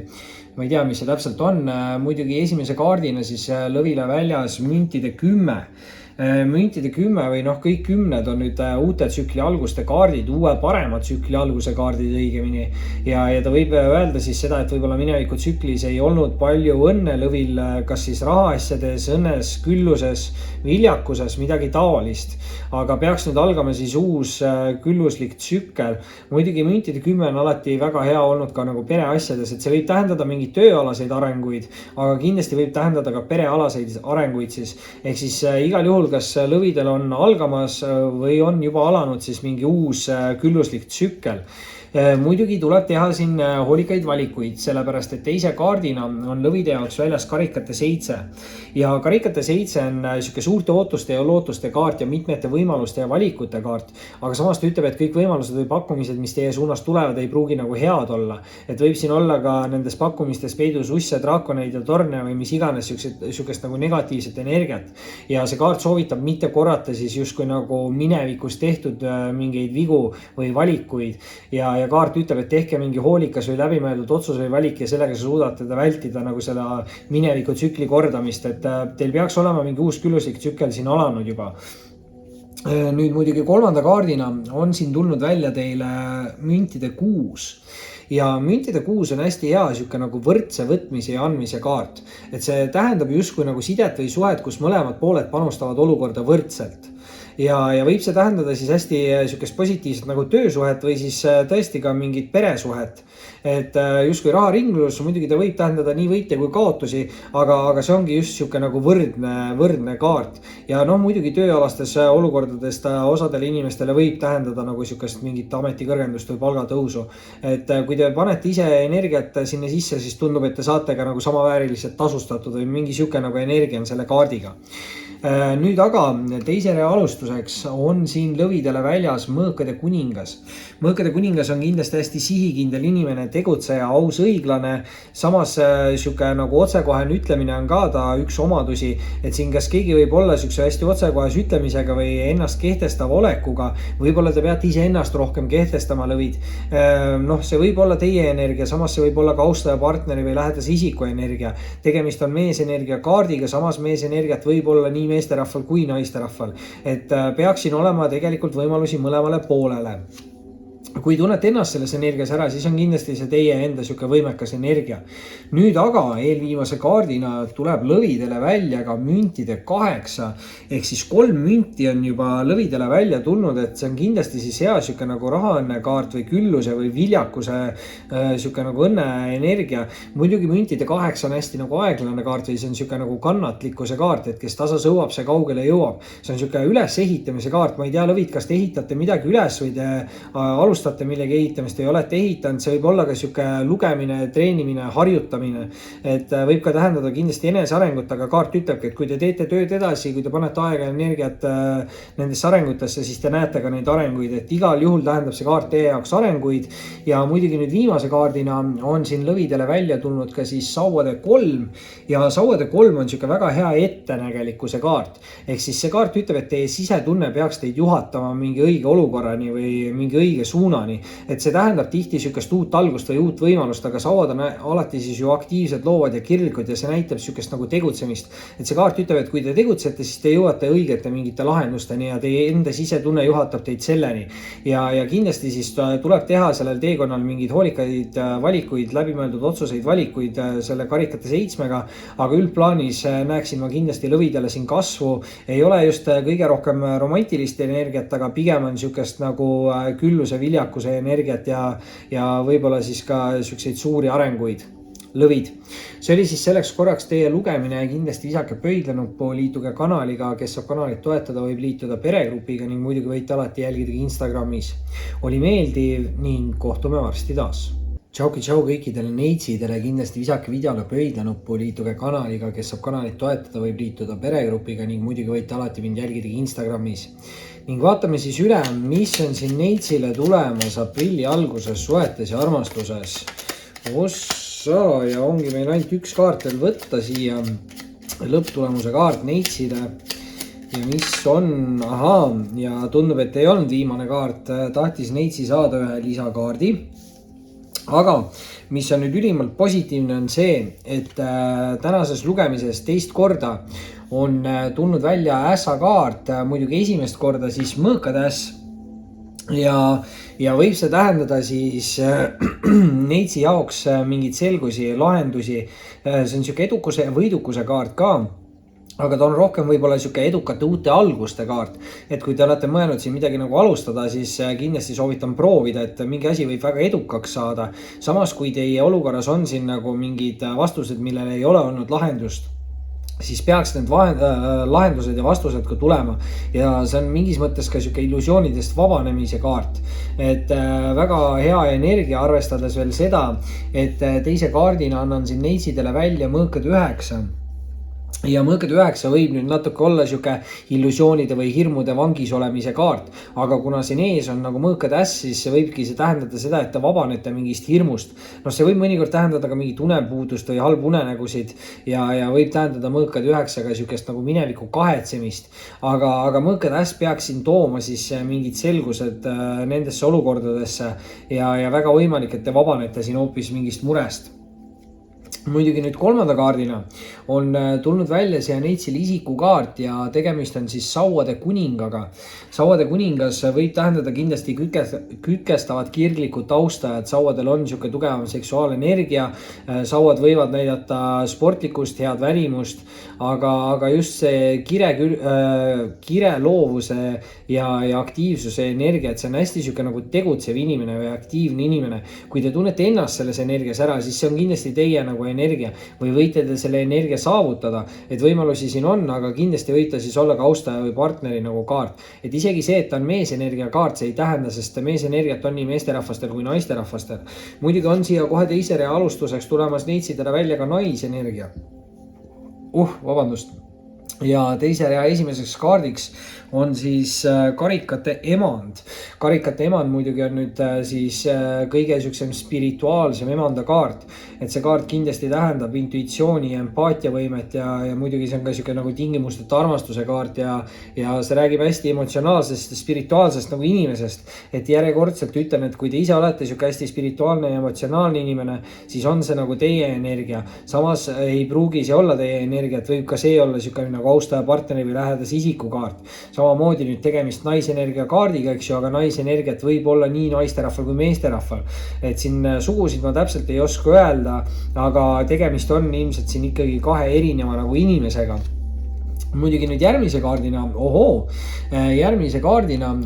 ma ei tea, mis see täpselt on. Muidugi esimese kaardina siis lõvile väljas müntide 10. Müntide 10 või kõik 10 on nüüd uute tsükli alguste kaardid, uue parema tsükli alguse kaardid õigemini. Ja ta võib öelda siis seda, et võib-olla mineviku tsüklis ei olnud palju õnne lõvil, kas siis rahaasjades, õnnes, külluses, viljakuses, midagi taolist. Aga peaks nüüd algama siis uus külluslik tsükkel. Muidugi müntide 10 on alati väga hea olnud ka nagu pereasjades, et see võib tähendada mingeid tööalaseid arenguid, aga kindlasti võib tähendada ka perealaseid arenguid siis. Ehk siis igal juhul kas lõvidel on algamas või on juba alanud siis mingi uus külluslik tsükkel. Muidugi tuleb teha siin hoolikaid valikuid, sellepärast et teise kaardina on lõvide jaoks väljas karikate 7. Ja karikate 7 on siuke suurte ootuste ja lootuste kaart ja mitmete võimaluste ja valikute kaart. Aga samas ta ütleb, et kõik võimalused või pakkumised, mis teie suunas tulevad, ei pruugi nagu head olla. Et võib siin olla ka nendes pakkumistes peidus usse, draakoneid ja torne või mis iganes siukest nagu negatiivset energiat. Ja see kaart soovitab mitte korrata siis justkui nagu minevikus tehtud mingeid vigu või valikuid. Ja kaart ütleb, et tehke mingi hoolikas või läbimõeldud otsus või valik ja sellega suudate vältida nagu selle mineviku tsükli kordamist, et teil peaks olema mingi uus külluslik tsükkel siin alanud juba. Nüüd muidugi 3. kaardina on siin tulnud välja teile müntide 6. Ja müntide 6 on hästi hea siuke nagu võrdse võtmise ja andmise kaart. Et see tähendab justkui nagu sidet või suhet, kus mõlemad pooled panustavad olukorda võrdselt. Ja võib see tähendada siis hästi siukest positiivset nagu töösuhet või siis tõesti ka mingit peresuhet. Et justkui raharinglus, muidugi ta võib tähendada nii võite kui kaotusi, aga see ongi just siuke nagu võrdne kaart. Ja muidugi tööalastes olukordades ta osadele inimestele võib tähendada nagu siukest mingit ametikõrgendust või palgatõusu. Et kui te panete ise energiat sinna sisse, siis tundub, et te saate ka nagu samavääriliselt tasustatud või mingi siuke nagu energia on selle kaardiga. Nüüd aga teisele alustuseks on siin lõvidele väljas mõõkade kuningas. Mõõkade kuningas on kindlasti hästi sihikindel inimene, tegutseja, aus, õiglane. Samas siuke nagu otsekohene ütlemine on ka ta üks omadusi, et siin kas keegi võib olla siukse hästi otsekohes ütlemisega või ennast kehtestava olekuga. Võib-olla te peate ise ennast rohkem kehtestama, lõvid. See võib olla teie energia, samas see võib olla ka austaja partneri või lähedase isiku energia. Tegemist on meesenergia kaardiga, samas meesenergiat võib olla nii meesterahval kui naisterahval. Et peaks siin olema tegelikult võimalusi mõlemale poolele. kui tunnete ennast selles energias ära, siis on kindlasti see teie enda sihuke võimekas energia. Nüüd aga eelviimase kaardina tuleb lõvidele välja ka müntide 8 ehk siis 3 münti on juba lõvidele välja tulnud, et see on kindlasti siis hea sihuke nagu rahaõnne kaart või külluse või viljakuse sihuke nagu õnne energia. Muidugi müntide 8 on hästi nagu aeglane kaart või see on sihuke nagu kannatlikkuse kaart, et kes tasa sõuab, see kaugele jõuab. See on sihuke ülesehitamise kaart. Ma ei tea, lõvid, kas te ehitate midagi üles või te alustate millegi ehitamist või olete ehitanud, see võib olla ka sihuke lugemine, treenimine, harjutamine, et võib ka tähendada kindlasti enesearengut, aga kaart ütlebki, et kui te teete tööd edasi, kui te panete aega ja energiat nendesse arengutesse, siis te näete ka neid arenguid, et igal juhul tähendab see kaart teie jaoks arenguid. Ja muidugi nüüd viimase kaardina on siin lõvidele välja tulnud ka siis sauade 3 ja sauade 3 on sihuke väga hea ettenägelikkuse kaart. Ehk siis see kaart ütleb, et teie sisetunne peaks teid juhatama mingi õige olukorrani või mingi õige suuna. Et see tähendab tihti sükest uut algust või uut võimalust, aga sauad on alati siis ju aktiivsed, loovad ja kirglikud ja see näitab sükest nagu tegutsemist. Et see kaart ütleb, et kui te tegutsete, siis te jõuate õigete mingite lahendusteni ja teie enda sisetunne juhatab teid selleni. Ja kindlasti siis tuleb teha sellel teekonnal mingeid hoolikaid valikuid, läbimõeldud otsuseid, valikuid selle karikate 7-ga, aga üldplaanis näeksin ma kindlasti lõvidele siin kasvu. Ei ole just kõige rohkem romantilist energiat, aga pigem on sükest nagu külluse, viljakuse energiat ja võib-olla siis ka selliseid suuri arenguid. Lõvid. See oli siis selleks korraks teie lugemine ja kindlasti visake pöidlenuppu, liituge kanaliga, kes saab kanalit toetada, võib liituda peregrupiga ning muidugi võite alati jälgida Instagramis. Oli meeldiv ning kohtume varsti taas. Tšau kõikidele neitsidele, kindlasti visake videole pöidlenuppu, liituge kanaliga, kes saab kanalit toetada, võib liituda peregrupiga ning muidugi võite alati mind jälgida Instagramis. Ning vaatame siis üle, mis on siin neitsile tulemas aprilli alguses suhetes ja armastuses. Ossa, ja ongi meil ainult üks kaart veel võtta siia, lõpptulemuse kaart neitsile. Ja mis on, ja tundub, et ei olnud viimane kaart, tahtis neitsi saada ühe lisakaardi. Aga mis on nüüd ülimalt positiivne on see, et tänases lugemises teist korda on tulnud välja ässa kaart, muidugi esimest korda siis mõõkade äss. Ja võib see tähendada siis neitsi jaoks mingid selgusi, lahendusi. See on siuke edukuse ja võidukuse kaart ka. Aga ta on rohkem võib-olla siuke edukate uute alguste kaart. Et kui te olete mõelnud siin midagi nagu alustada, siis kindlasti soovitan proovida, et mingi asi võib väga edukaks saada. Samas kui teie olukorras on siin nagu mingid vastused, millele ei ole olnud lahendust, siis peaks need lahendused ja vastused ka tulema. Ja see on mingis mõttes ka siuke illusioonidest vabanemise kaart. Et väga hea energia arvestades veel seda, et teise kaardina annan siin neitsidele välja mõõkad 9. Ja mõõkad 9 võib nüüd natuke olla siuke illusioonide või hirmude vangis olemise kaart. Aga kuna siin ees on nagu mõõkad äss, siis võibki see tähendada seda, et te vabanete mingist hirmust. See võib mõnikord tähendada ka mingi tunepuudust või halb unenägusid ja võib tähendada mõõkad 9-ga siukest nagu mineviku kahetsemist. Aga mõõkad äss peaks siin tooma siis mingid selgused nendesse olukordadesse ja väga võimalik, et te vabanete siin hoopis mingist murest. Muidugi nüüd kolmanda kaardina on tulnud välja see neitsil isikukaart ja tegemist on siis sauade kuningaga. Sauade kuningas võib tähendada kindlasti kütkestavad kirglikud taustajad. Sauadel on siuke tugevam seksuaalenergia. Sauad võivad näidata sportlikust, head värimust, aga just see kire loovuse ja aktiivsuse energia, et see on hästi siuke nagu tegutsev inimene või aktiivne inimene. Kui te tunnete ennast selles energias ära, siis see on kindlasti teie nagu energia või võite te selle energia saavutada, et võimalusi siin on, aga kindlasti võite siis olla ka austaja või partneri nagu kaart. Et isegi see, et ta on meesenergia kaart, see ei tähenda, sest meesenergiat on nii meesterahvastel kui naisterahvastel. Muidugi on siia kohe teise rea alustuseks tulemas neitsidele välja ka naisenergia. Vabandust. Ja teise rea esimeseks kaardiks on siis karikate emand. Karikate emand muidugi on nüüd siis kõige siuksem spirituaalsem emanda kaart. Et see kaart kindlasti tähendab intuitsiooni ja empaatiavõimet ja muidugi see on ka siuke nagu tingimusteta armastuse kaart ja see räägib hästi emotsionaalsest ja spirituaalsest nagu inimesest. Et järjekordselt ütlen, et kui te ise olete siuke hästi spirituaalne ja emotsionaalne inimene, siis on see nagu teie energia. Samas ei pruugi see olla teie energia, et võib ka see olla siuke nagu nagu austaja, partneri või lähedase isiku kaart. Samamoodi nüüd tegemist naisenergia kaardiga, eks ju, aga naisenergiat võib olla nii naisterahval kui meesterahval. Et siin sugusid ma täpselt ei oska öelda, aga tegemist on ilmselt siin ikkagi kahe erineva nagu inimesega. Muidugi nüüd järgmise kaardina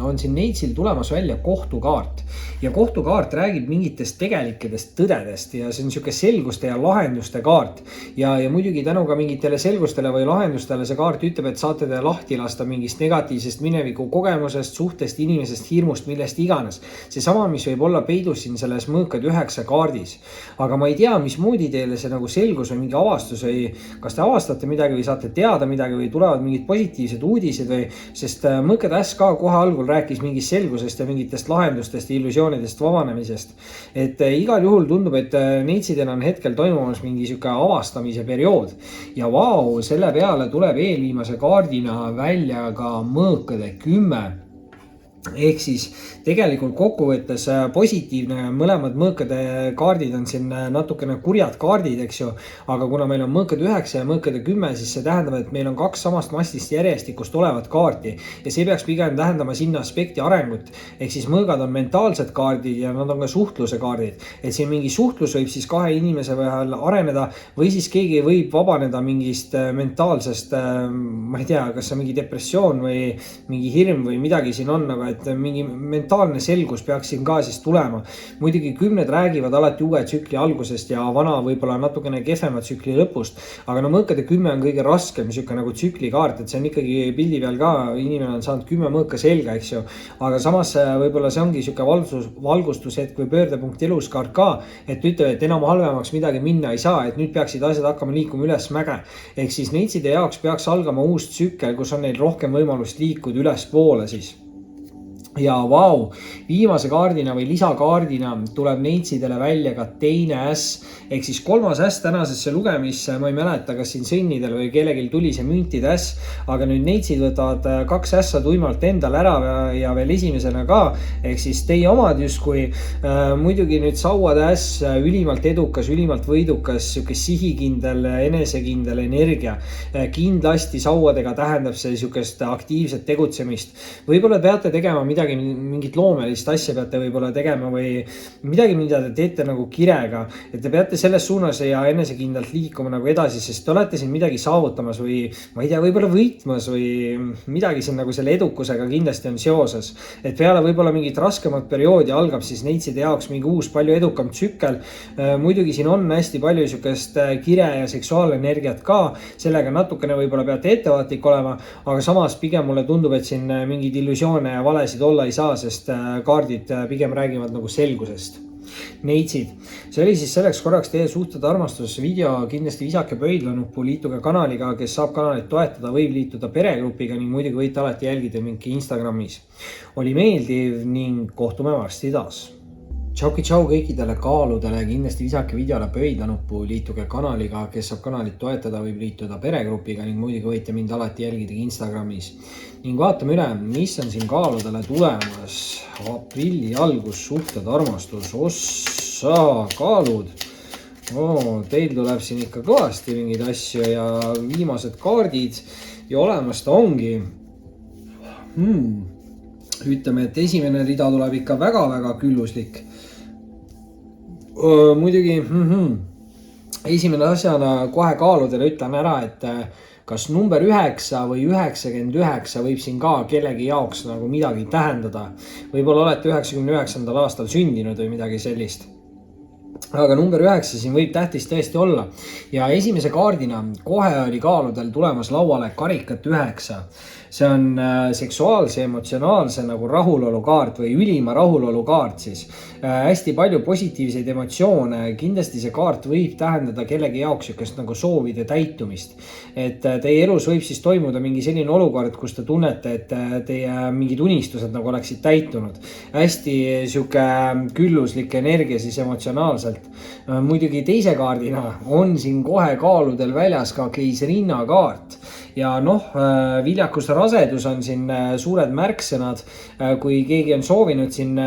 on siin Neitsil tulemas välja kohtukaart ja kohtukaart räägib mingitest tegelikest tõdedest ja see on niisugune selguste ja lahenduste kaart ja muidugi tänu ka mingitele selgustele või lahendustele see kaart ütleb, et saate te lahti lasta mingist negatiivsest mineviku kogemusest, suhtest, inimesest, hirmust, millest iganes. Seesama, mis võib olla peidus siin selles mõõkad 9 kaardis, aga ma ei tea, mismoodi teile see nagu selgus või mingi avastus või kas te avastate midagi või saate teada midagi või tulevad mingid positiivsed uudised või, sest mõõkad äss ka kohe algul rääkis mingist selgusest ja mingitest lahendustest ja illusioonidest vabanemisest. Et igal juhul tundub, et neitsidel on hetkel toimumas mingi sihuke avastamise periood ja vau, selle peale tuleb eelviimase kaardina välja ka mõõkade 10. Ehk siis tegelikult kokkuvõttes positiivne, mõlemad mõõkade kaardid on siin natukene kurjad kaardid, eks ju, aga kuna meil on mõõkad 9 ja mõõkade 10, siis see tähendab, et meil on 2 samast mastist järjestikust olevat kaarti ja see peaks pigem tähendama sinna aspekti arengut. Ehk siis mõõgad on mentaalsed kaardid ja nad on ka suhtluse kaardid, et siin mingi suhtlus võib siis kahe inimese vahel areneda või siis keegi võib vabaneda mingist mentaalsest, ma ei tea, kas see on mingi depressioon või mingi hirm või midagi siin on, aga et mingi mentaalne selgus peaks siin ka siis tulema. Muidugi 10 räägivad alati uue tsükli algusest ja vana võib-olla natukene kehvema tsükli lõpust, aga no mõõkade 10 on kõige raskem niisugune nagu tsüklikaart, et see on ikkagi pildi peal ka, inimene on saanud 10 mõõka selga, eks ju, aga samas võib-olla see ongi niisugune valgustushetk või pöördepunkt eluskaart ka, et ütleb, et enam halvemaks midagi minna ei saa, et nüüd peaksid asjad hakkama liikuma üles mäge. Ehk siis neitside jaoks peaks algama uus tsükkel, kus on neil rohkem võimalust liikuda ülespoole siis. Ja vau, viimase kaardina või lisakaardina tuleb neitsidele välja ka teine äss, ehk siis 3. äss tänasesse lugemisse, ma ei mäleta, kas siin sõnnidel või kellelgi tuli see müntide äss, aga nüüd neitsid võtavad 2 ässa tuimalt endal ära ja veel esimesena ka, ehk siis teie omad justkui, muidugi nüüd sauade äss, ülimalt edukas, ülimalt võidukas, siuke sihikindel, enesekindel energia, kindlasti sauadega tähendab see siukest aktiivset tegutsemist, võib-olla peate tegema mingit loomelist asja peate võib-olla tegema või midagi, mida te teete nagu kirega, et te peate selles suunas ja enesekindlalt liikuma nagu edasi, sest te olete siin midagi saavutamas või ma ei tea, võib-olla võitmas või midagi siin nagu selle edukusega kindlasti on seoses, et peale võib-olla mingit raskemat perioodi algab siis neitside jaoks mingi uus palju edukam tsükkel. Muidugi siin on hästi palju niisugust kire ja seksuaalenergiat ka, sellega natukene võib-olla peate ettevaatlik olema, aga samas pigem mulle tundub, et siin mingid illusioone ja valesid olla ei saa, sest kaardid pigem räägivad nagu selgusest. Neitsid, see oli siis selleks korraks teie suhted armastus video, kindlasti visake pöidlanuppu, liituge kanaliga, kes saab kanalit toetada, võib liituda peregrupiga ning muidugi võite alati jälgida mind Instagramis. Oli meeldiv ning kohtume varsti taas. Tšau kõikidele kaaludele, kindlasti visake videole pöidlanuppu, liituge kanaliga, kes saab kanalit toetada, võib liituda peregrupiga ning muidugi võite mind alati jälgida Instagramis. Ning vaatame üle, mis on siin kaaludele tulemas. Aprilli algus, suhted, armastus, ossa, kaalud. Teil tuleb siin ikka kõvasti mingeid asju ja viimased kaardid ja olemas ta ongi. Ütleme, et esimene rida tuleb ikka väga-väga külluslik. Muidugi, esimene asjana kohe kaaludele ütlen ära, et kas number 9 või 99 võib siin ka kellegi jaoks nagu midagi tähendada. Võib-olla olete 99. aastal sündinud või midagi sellist. Aga number 9 siin võib tähtis tõesti olla. Ja esimese kaardina kohe oli kaaludel tulemas lauale karikat 9. See on seksuaalse, emotsionaalse nagu rahulolu kaart või ülima rahulolu kaart siis. Hästi palju positiivseid emotsioone. Kindlasti see kaart võib tähendada kellegi jaoks jokest nagu soovide täitumist. Et teie elus võib siis toimuda mingi selline olukord, kus te tunnete, et teie mingid unistused nagu oleksid täitunud. Hästi siuke külluslik energia siis emotsionaalselt. Muidugi teise kaardina on siin kohe kaaludel väljas ka keisrinna kaart. Ja viljakuse rasedus on siin suured märksõnad. Kui keegi on soovinud siin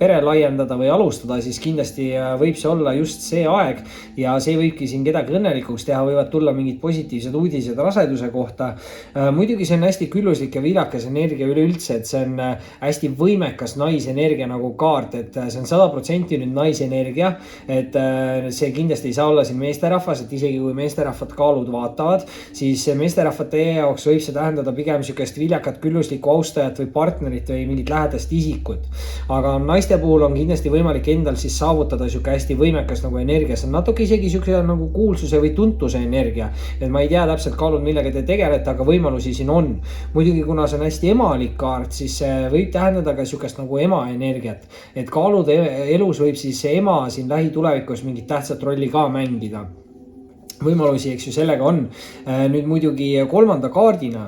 pere laiendada või alustada, siis kindlasti võib see olla just see aeg ja see võibki siin kedagi õnnelikuks teha, võivad tulla mingid positiivsed uudised raseduse kohta. Muidugi see on hästi külluslik ja viljakas energia üleüldse, et see on hästi võimekas naisenergia nagu kaart, et see on 100% nüüd naisenergia, et see kindlasti ei saa olla siin meesterahvas, et isegi kui meesterahvad kaalud vaatavad, siis meesterahvad teie jaoks võib see tähendada pigem sükest viljakat külluslikku austajat või partnerit või mingit lähedast isikut. Aga naiste puhul on kindlasti võimalik endal siis saavutada süke hästi võimekas nagu energia, see on natuke isegi sükse nagu kuulsuse või tuntuse energia, et ma ei tea täpselt kaalud, millega te tegelete, aga võimalusi siin on. Muidugi, kuna see on hästi emalik kaart, siis võib tähendada ka sükest nagu ema energiat, et kaalude elus võib siis ema siin lähitulevikus mingit tähtsat rolli ka mängida. Võimalusi, eks ju, sellega on. Nüüd muidugi kolmanda kaardina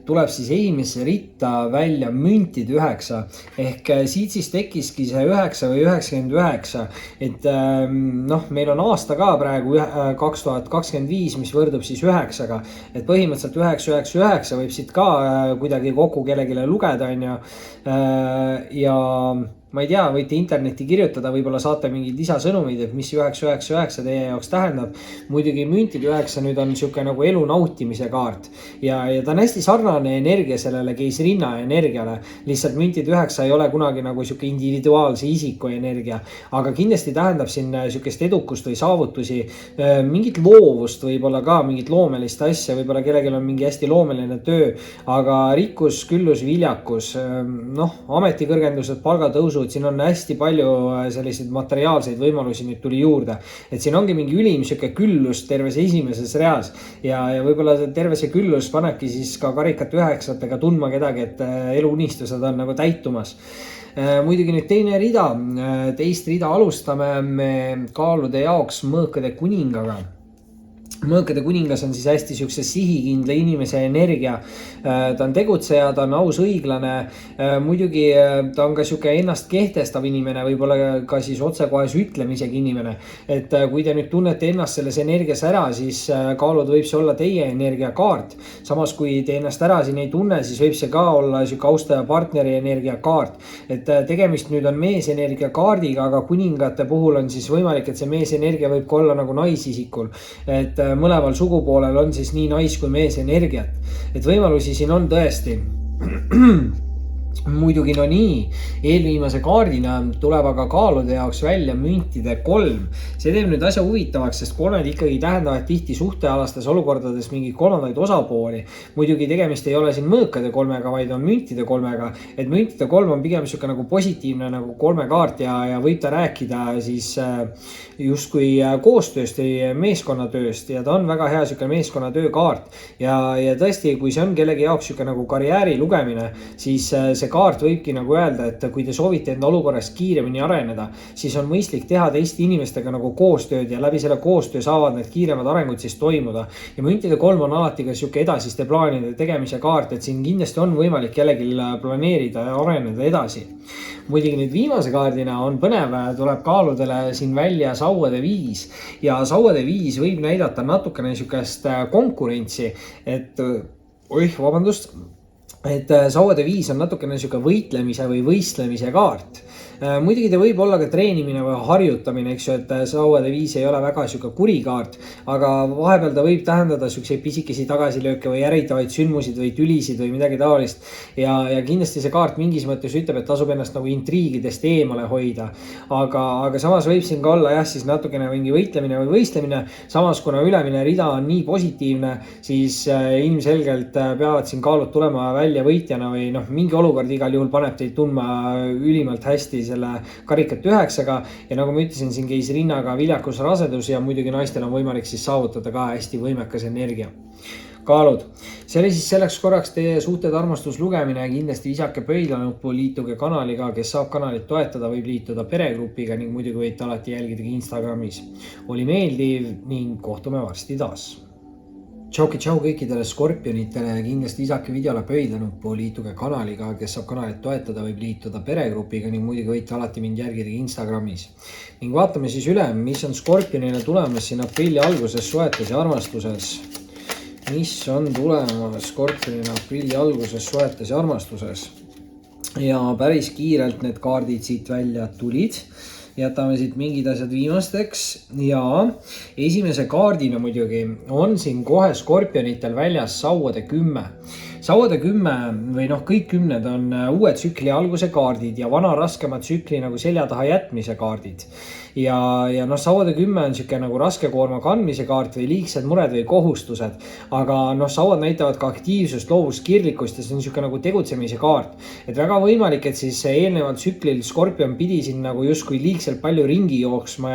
tuleb siis esimesse ritta välja müntide 9 ehk siit siis tekkiski see 9 või 99, et meil on aasta ka praegu 2025, mis võrdub siis 9-ga, et põhimõtteliselt 999 võib siit ka kuidagi kokku kellegile lugeda, on ju, ja ma ei tea, võite internetti kirjutada, võib-olla saate mingid lisasõnumid, et mis 999 teie jaoks tähendab. Muidugi müntide 9 nüüd on siuke nagu elu nautimise kaart ja ta on hästi sarnane energia sellele keisrinna energiale. Lihtsalt müntide 9 ei ole kunagi nagu siuke individuaalse isiku energia, aga kindlasti tähendab siin siukest edukust või saavutusi, mingit loovust, võib-olla ka mingit loomelist asja, võib-olla kellelgi on mingi hästi loomeline töö, aga rikkus, küllus, viljakus, ametikõrgendused, palgatõusud, siin on hästi palju selliseid materiaalseid võimalusi nüüd tuli juurde, et siin ongi mingi ülim siuke küllus terves esimeses reas ja võib-olla terve see küllus panebki siis ka karikat 9-tega tundma kedagi, et eluunistused on nagu täitumas. Muidugi nüüd teine rida, teist rida alustame me kaalude jaoks mõõkade kuningaga. Mõõkade kuningas on siis hästi siukse sihikindla inimese energia. Ta on tegutseja, ta on aus, õiglane. Muidugi ta on ka siuke ennast kehtestav inimene, võib-olla ka siis otsekohes ütlemisegi inimene. Et kui te nüüd tunnete ennast selles energias ära, siis kaalud võib see olla teie energiakaart. Samas kui te ennast ära siin ei tunne, siis võib see ka olla siuke austaja partneri energiakaart. Et tegemist nüüd on meesenergia kaardiga, aga kuningate puhul on siis võimalik, et see meesenergia võib ka olla nagu naisisikul. Et mõlemal sugupoolel on siis nii nais kui mees energiat, et võimalusi siin on tõesti. Muidugi no nii, eelviimase kaardina tuleb aga kaalude jaoks välja müntide 3. See teeb nüüd asja huvitavaks, sest 3 ikkagi tähendavad tihti suhtealastes olukordades mingeid kolmandaid osapooli. Muidugi tegemist ei ole siin mõõkade 3-ga, vaid on müntide 3-ga, et müntide 3 on pigem siuke nagu positiivne nagu 3 kaart ja võib ta rääkida siis justkui koostööst või meeskonnatööst ja ta on väga hea siuke meeskonnatöö kaart ja tõesti, kui see on kellegi jaoks siuke nagu karjääri lugemine, siis see kaart võibki nagu öelda, et kui te soovite enda olukorras kiiremini areneda, siis on mõistlik teha teiste inimestega nagu koostööd ja läbi selle koostöö saavad need kiiremad arengud siis toimuda. Ja müntide 3 on alati ka siuke edasiste plaanide tegemise kaart, et siin kindlasti on võimalik kellelgi planeerida ja areneda edasi. Muidugi nüüd viimase kaardina on põnev, tuleb kaaludele siin välja sauade 5 ja sauade 5 võib näidata natukene siukest konkurentsi, et et sauade 5 on natukene siuke võitlemise või võistlemise kaart. Muidugi ta võib olla ka treenimine või harjutamine, eks ju, et sauade 5 ei ole väga siuke kurikaart, aga vahepeal ta võib tähendada siukseid pisikesi tagasilööke või ärritavaid sündmusid või tülisid või midagi taolist. Ja kindlasti see kaart mingis mõttes ütleb, et tasub ennast nagu intriigidest eemale hoida. Aga samas võib siin ka olla jah, siis natukene mingi võitlemine või võistlemine. Samas kuna ülemine rida on nii positiivne, siis ilmselgelt peavad siin kaalud tulema välja võitjana või mingi olukord igal juhul paneb teid tundma ülimalt hästi selle karikat 9-ga ja nagu ma ütlesin, siin keisrinnaga viljakus, rasedus ja muidugi naistel on võimalik siis saavutada ka hästi võimekas energia. Kaalud. See oli siis selleks korraks teie suhted armastuslugemine, kindlasti visake pöidlanuppu, liituge kanaliga, kes saab kanalit toetada, võib liituda peregrupiga ning muidugi võite alati jälgida Instagramis. Oli meeldiv ning kohtume varsti taas. Tšauki kõikidele skorpionitele ja kindlasti visake videole pöidlanuppu, liituge kanaliga, kes saab kanalit toetada, võib liituda peregrupiga ning muidugi võite alati mind jälgida Instagramis. Ning vaatame siis üle, mis on skorpionile tulemas siin aprilli alguses suhetes ja armastuses. mis on tulemas Skorpionil aprilli alguses suhetes ja armastuses. Ja päris kiirelt need kaardid siit välja tulid. Jätame siit mingid asjad viimasteks ja esimese kaardina muidugi on siin kohe Skorpionitel väljas sauade 10. Sauade 10 või kõik 10 on uue tsükli alguse kaardid ja vana raskema tsükli nagu selja taha jätmise kaardid. Ja sauade 10 on siuke nagu raske koorma kandmise kaart või liigsed mured või kohustused. Aga sauad näitavad ka aktiivsust, loovust, kirglikkust ja see on siuke nagu tegutsemise kaart. Et väga võimalik, et siis eelneval tsüklil Skorpion pidi siin nagu justkui liigselt palju ringi jooksma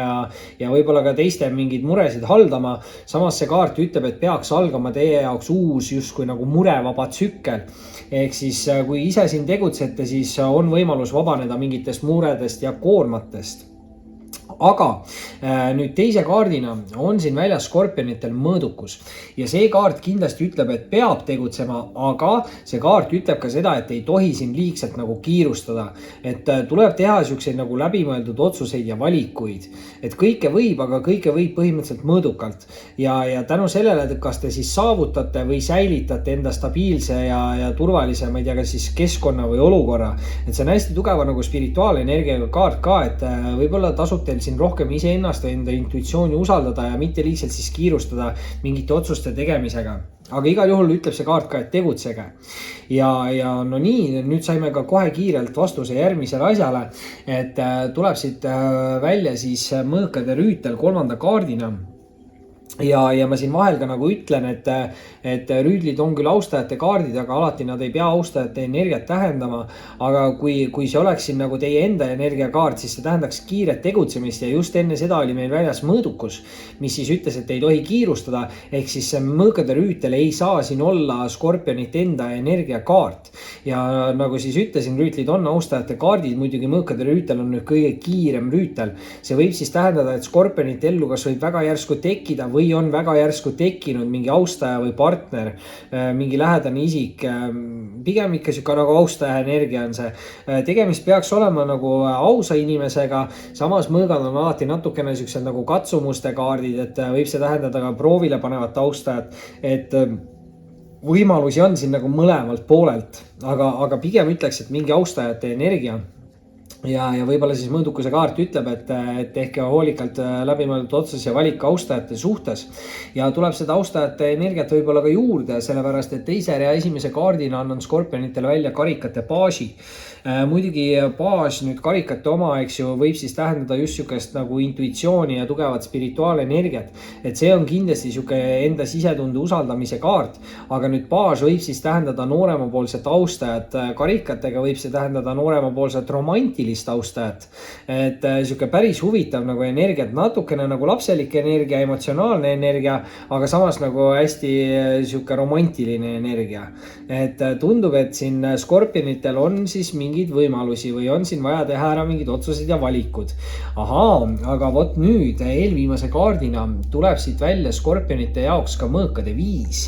ja võib-olla ka teiste mingeid muresid haldama. Samas see kaart ütleb, et peaks algama teie jaoks uus justkui nagu murevaba tsükkel. Ehk siis kui ise siin tegutsete, siis on võimalus vabaneda mingitest muredest ja koormatest. Aga nüüd teise kaardina on siin väljas Skorpionitel mõõdukus ja see kaart kindlasti ütleb, et peab tegutsema, aga see kaart ütleb ka seda, et ei tohi siin liigselt nagu kiirustada, et tuleb teha siukseid nagu läbimõeldud otsuseid ja valikuid, et kõike võib, aga kõike võib põhimõtteliselt mõõdukalt ja tänu sellele, et kas te siis saavutate või säilitate enda stabiilse ja turvalise, ma ei tea, kas siis keskkonna või olukorra, et see on hästi tugeva nagu spirituaalenergiaga kaart ka, et võib-olla tasub teil siin rohkem iseennast ja enda intuitsiooni usaldada ja mitte liigselt siis kiirustada mingite otsuste tegemisega. Aga igal juhul ütleb see kaart ka, et tegutsege. Ja no nii, nüüd saime ka kohe kiirelt vastuse järgmisele asjale, et tuleb siit välja siis mõõkade rüütel 3. kaardina. Ja ma siin vahel ka nagu ütlen, et rüüdlid on küll austajate kaardid, aga alati nad ei pea austajate energiat tähendama. Aga kui see oleks siin nagu teie enda energiakaart, siis see tähendaks kiiret tegutsemist ja just enne seda oli meil väljas mõõdukus, mis siis ütles, et ei tohi kiirustada. Ehk siis mõõkade rüütel ei saa siin olla Skorpionite enda energiakaart. Ja nagu siis ütlesin, rüütlid on austajate kaardid, muidugi mõõkade rüütel on nüüd kõige kiirem rüütel. See võib siis tähendada, et Skorpionite ellu kas võib väga järsku tekkida või on väga järsku tekkinud mingi austaja või partner, mingi lähedane isik, pigem ikka siuke nagu austaja energia on see. Tegemist peaks olema nagu ausa inimesega, samas mõõgad on alati natukene siuksed nagu katsumuste kaardid, et võib see tähendada ka proovile panevat austajat, et võimalusi on siin nagu mõlemalt poolelt, aga pigem ütleks, et mingi austajate energia. Ja võib-olla siis mõõdukuse kaart ütleb, et tehke hoolikalt läbimõeldud otsus ja valik austajate suhtes. Ja tuleb seda austajate energiat võib-olla ka juurde, sellepärast et teise ja esimese kaardina annan Skorpionitel välja karikate baasi. Muidugi baas nüüd karikate oma, eks ju, võib siis tähendada just siukest nagu intuitsiooni ja tugevat spirituaalenergiat. Et see on kindlasti siuke enda sisetunde usaldamise kaart, aga nüüd baas võib siis tähendada nooremapoolset austajat. Karikatega võib see tähendada nooremapoolset romantilist austajat. Et siuke päris huvitav nagu energiat, natukene nagu lapselik energia, emotsionaalne energia, aga samas nagu hästi siuke romantiline energia. Et tundub, et siin Skorpionitel on siis mingid võimalusi või on siin vaja teha ära mingid otsused ja valikud. Ahaa, aga vot nüüd eelviimase kaardina tuleb siit välja Skorpionite jaoks ka mõõkade 5.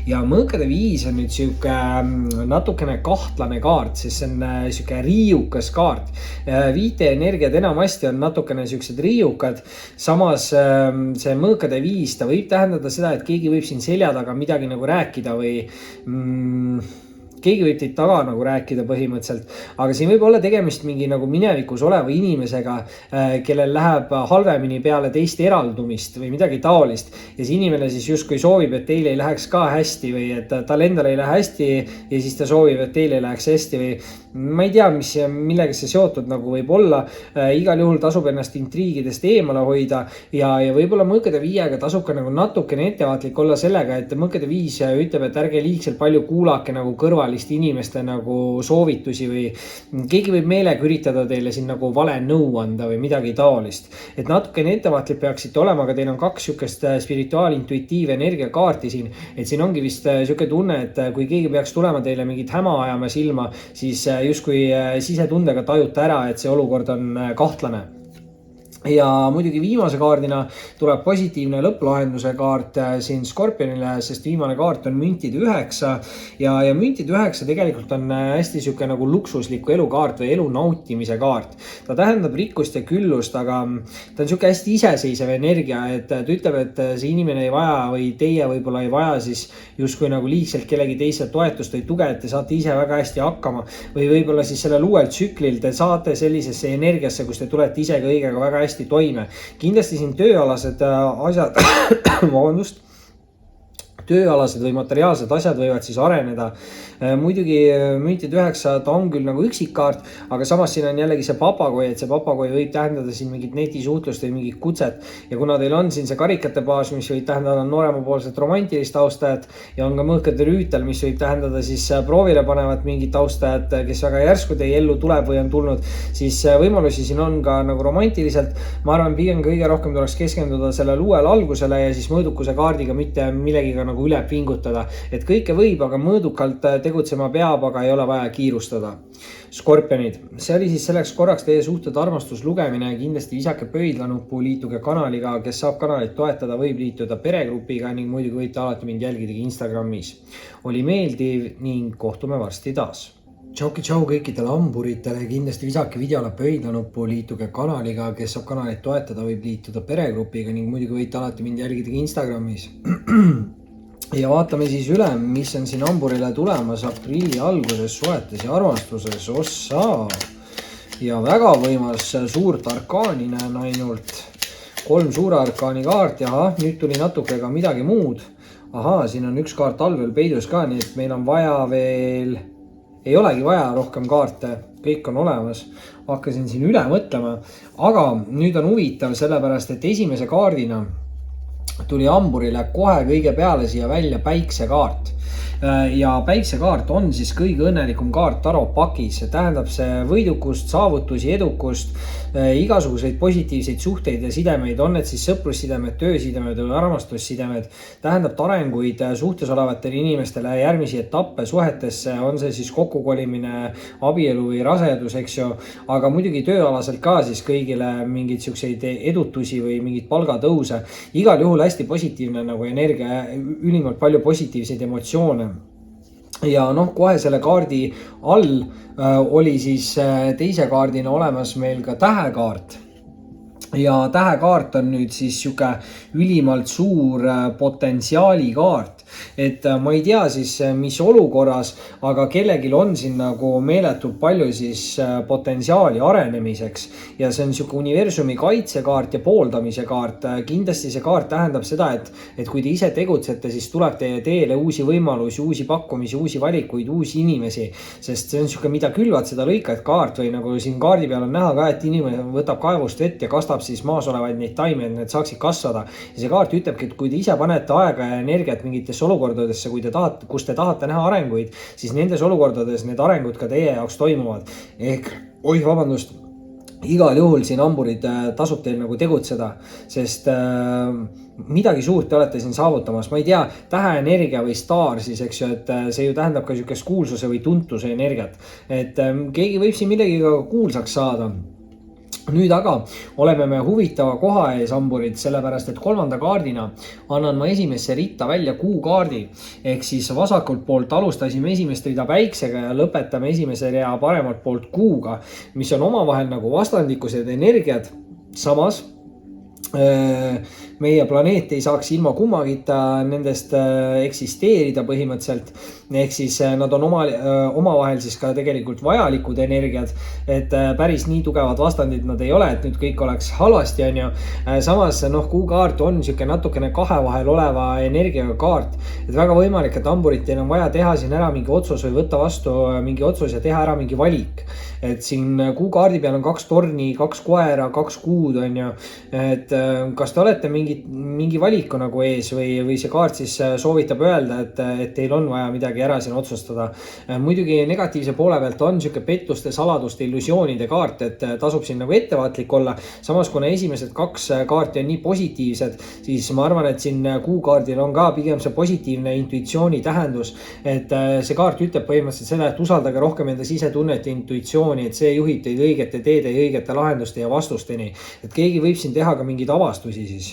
Ja mõõkade 5 on nüüd siuke natukene kahtlane kaart, sest see on siuke riiukas kaart. Viite energiad enamasti on natukene siuksed riiukad. Samas see mõõkade 5, ta võib tähendada seda, et keegi võib siin selja taga midagi nagu rääkida või keegi võib teid taga nagu rääkida põhimõtteliselt, aga siin võib olla tegemist mingi nagu minevikus oleva inimesega, kellel läheb halvemini peale teist eraldumist või midagi taolist. Ja see inimene siis justkui soovib, et teil ei läheks ka hästi või et tal endal ei lähe hästi ja siis ta soovib, et teil ei läheks hästi või ma ei tea, millega see seotud nagu võib olla. Igal juhul tasub ennast intriigidest eemale hoida ja võib-olla mõõkade 5-ga tasub ka nagu natukene ettevaatlik olla sellega, et mõõkade 5 ütleb, et ärge liigselt palju kuulake nagu kõrvalist inimeste nagu soovitusi või keegi võib meelega üritada teile siin nagu vale nõu anda või midagi taolist. Et natukene ettevaatlik peaksite olema, aga teil on 2 siukest spirituaalintuitiiv energiakaarti siin, et siin ongi vist siuke tunne, et kui keegi peaks tulema teile mingit häma ajama silma, siis justkui sisetundega tajute ära, et see olukord on kahtlane. ja muidugi viimase kaardina tuleb positiivne lõpplahenduse kaart siin Skorpionile, sest viimane kaart on müntide 9 ja müntide 9 tegelikult on hästi sihuke nagu luksusliku elukaart või elu nautimise kaart. Ta tähendab rikkust ja küllust, aga ta on sihuke hästi iseseisev energia, et ta ütleb, et see inimene ei vaja või teie võib-olla ei vaja siis justkui nagu liigselt kellegi teise toetust või tuge, et te saate ise väga hästi hakkama või võib-olla siis sellel uuel tsüklil te saate sellisesse energiasse, kus te tulete ise kõigega väga hästi toime. Kindlasti siin tööalased asjad, vabandust, tööalased või materiaalsed asjad võivad siis areneda. Muidugi müntide 9 ta on küll nagu üksikkaart, aga samas siin on jällegi see papagoi, et see papagoi võib tähendada siin mingit netisuhtlust või mingit kutset. Ja kuna teil on siin see karikate baas, mis võib tähendada nooremapoolset romantilist austajat ja on ka mõõkade rüütel, mis võib tähendada siis proovile panevat mingit austajat, kes väga järsku teie ellu tuleb või on tulnud, siis võimalusi siin on ka nagu romantiliselt. Ma arvan, pigem kõige rohkem tuleks keskenduda sellele uuele algusele ja siis mõõdukuse kaardiga mitte millegiga nagu üle pingutada. Et kõike võib, aga mõõdukalt tegutsema peab, aga ei ole vaja kiirustada. Skorpionid, see oli siis selleks korraks teie suhted armastuslugemine. Kindlasti visake pöidlanuppu, liituge kanaliga, kes saab kanalit toetada, võib liituda peregrupiga ning muidugi võite alati mind jälgidagi Instagramis. Oli meeldiv ning kohtume varsti taas. Tšau kõikidele hamburitele, kindlasti visake videole pöidlanuppu, liituge kanaliga, kes saab kanalit toetada, võib liituda peregrupiga ning muidugi võite alati mind jälgidagi Instagramis. Ja vaatame siis üle, mis on siin hamburile tulemas aprilli alguses suhetes ja armastuses. Ossa! Ja väga võimas suurt arkaani näen ainult 3 suure arkaani kaarti. Aha, nüüd tuli natuke ka midagi muud. Aha, siin on üks kaart all veel peidus ka, nii et meil on vaja veel, ei olegi vaja rohkem kaarte, kõik on olemas. Hakkasin siin üle mõtlema, aga nüüd on huvitav sellepärast, et esimese kaardina tuli hamburile kohe kõige peale siia välja päiksekaart. Ja päiksekaart on siis kõige õnnelikum kaart tarotpakis. See tähendab see võidukust, saavutusi, edukust, igasuguseid positiivseid suhteid ja sidemeid, on need siis sõprussidemed, töösidemed või armastussidemed. Tähendab arenguid suhtes olevatele inimestele, järgmisi etappe suhetesse, on see siis kokkukolimine, abielu või rasedus, eks ju. Aga muidugi tööalaselt ka siis kõigile mingeid siukseid edutusi või mingid palgatõuse. Igal juhul hästi positiivne nagu energia, ülimalt palju positiivseid emotsioone. Ja kohe selle kaardi all oli siis teise kaardina olemas meil ka tähekaart. Ja tähekaart on nüüd siis siuke ülimalt suur potentsiaali kaart. Et ma ei tea siis mis olukorras, aga kellegil on siin nagu meeletult palju siis potentsiaali arenemiseks. Ja see on siuke universumi kaitsekaart ja pooldamise kaart. Kindlasti see kaart tähendab seda, et kui te ise tegutsete, siis tuleb teie teele uusi võimalusi, uusi pakkumisi, uusi valikuid, uusi inimesi. Sest see on siuke, mida külvad, seda lõikad kaart või nagu siin kaardi peal on näha ka, et inimene võtab kaevust vett ja kastab siis maas olevaid neid taime, et need saaksid kasvada. Ja see kaart ütlebki, et kui te ise panete aega ja energiat mingitesse olukordadesse, kui te tahate, kus te tahate näha arenguid, siis nendes olukordades need arengud ka teie jaoks toimuvad. Ehk, vabandust, igal juhul siin hamburid tasub teil nagu tegutseda, sest midagi suurt te olete siin saavutamas. Ma ei tea, täheenergia või staar siis, eks ju, et see ju tähendab ka siukest kuulsuse või tuntuse energiat. Et keegi võib siin millegiga kuulsaks saada. Nüüd aga oleme me huvitava koha ees hamburid, sellepärast et 3. kaardina annan ma esimesse ritta välja kuukaardi. Ehk siis vasakult poolt alustasime esimest rida päiksega ja lõpetame esimese rea paremalt poolt kuuga, mis on omavahel nagu vastandikused energiat. Samas meie planeet ei saaks ilma kummagita nendest eksisteerida põhimõtteliselt. Ehk siis nad on omavahel siis ka tegelikult vajalikud energiat, et päris nii tugevad vastandid nad ei ole, et nüüd kõik oleks halvasti, on ju. Samas kuukaart on siuke natukene kahe vahel oleva energiaga kaart, et väga võimalik, et hamburid teil on vaja teha siin ära mingi otsus või võtta vastu mingi otsus ja teha ära mingi valik. Et siin kuukaardi peal on 2 torni, 2 koera, 2 kuud, on ju. Et kas te olete mingi valiku nagu ees või see kaart siis soovitab öelda, et teil on vaja midagi ära siin otsustada. Muidugi negatiivse poole pealt on siuke pettuste, saladuste, illusioonide kaart, et tasub siin nagu ettevaatlik olla. Samas, kuna esimesed 2 kaarti on nii positiivsed, siis ma arvan, et siin kuukaardil on ka pigem see positiivne intuitsiooni tähendus, et see kaart ütleb põhimõtteliselt seda, et usaldage rohkem enda sisetunnet ja intuitsiooni, et see juhib teid õigete teede ja õigete lahenduste ja vastusteni. Et keegi võib siin teha ka mingeid avastusi siis.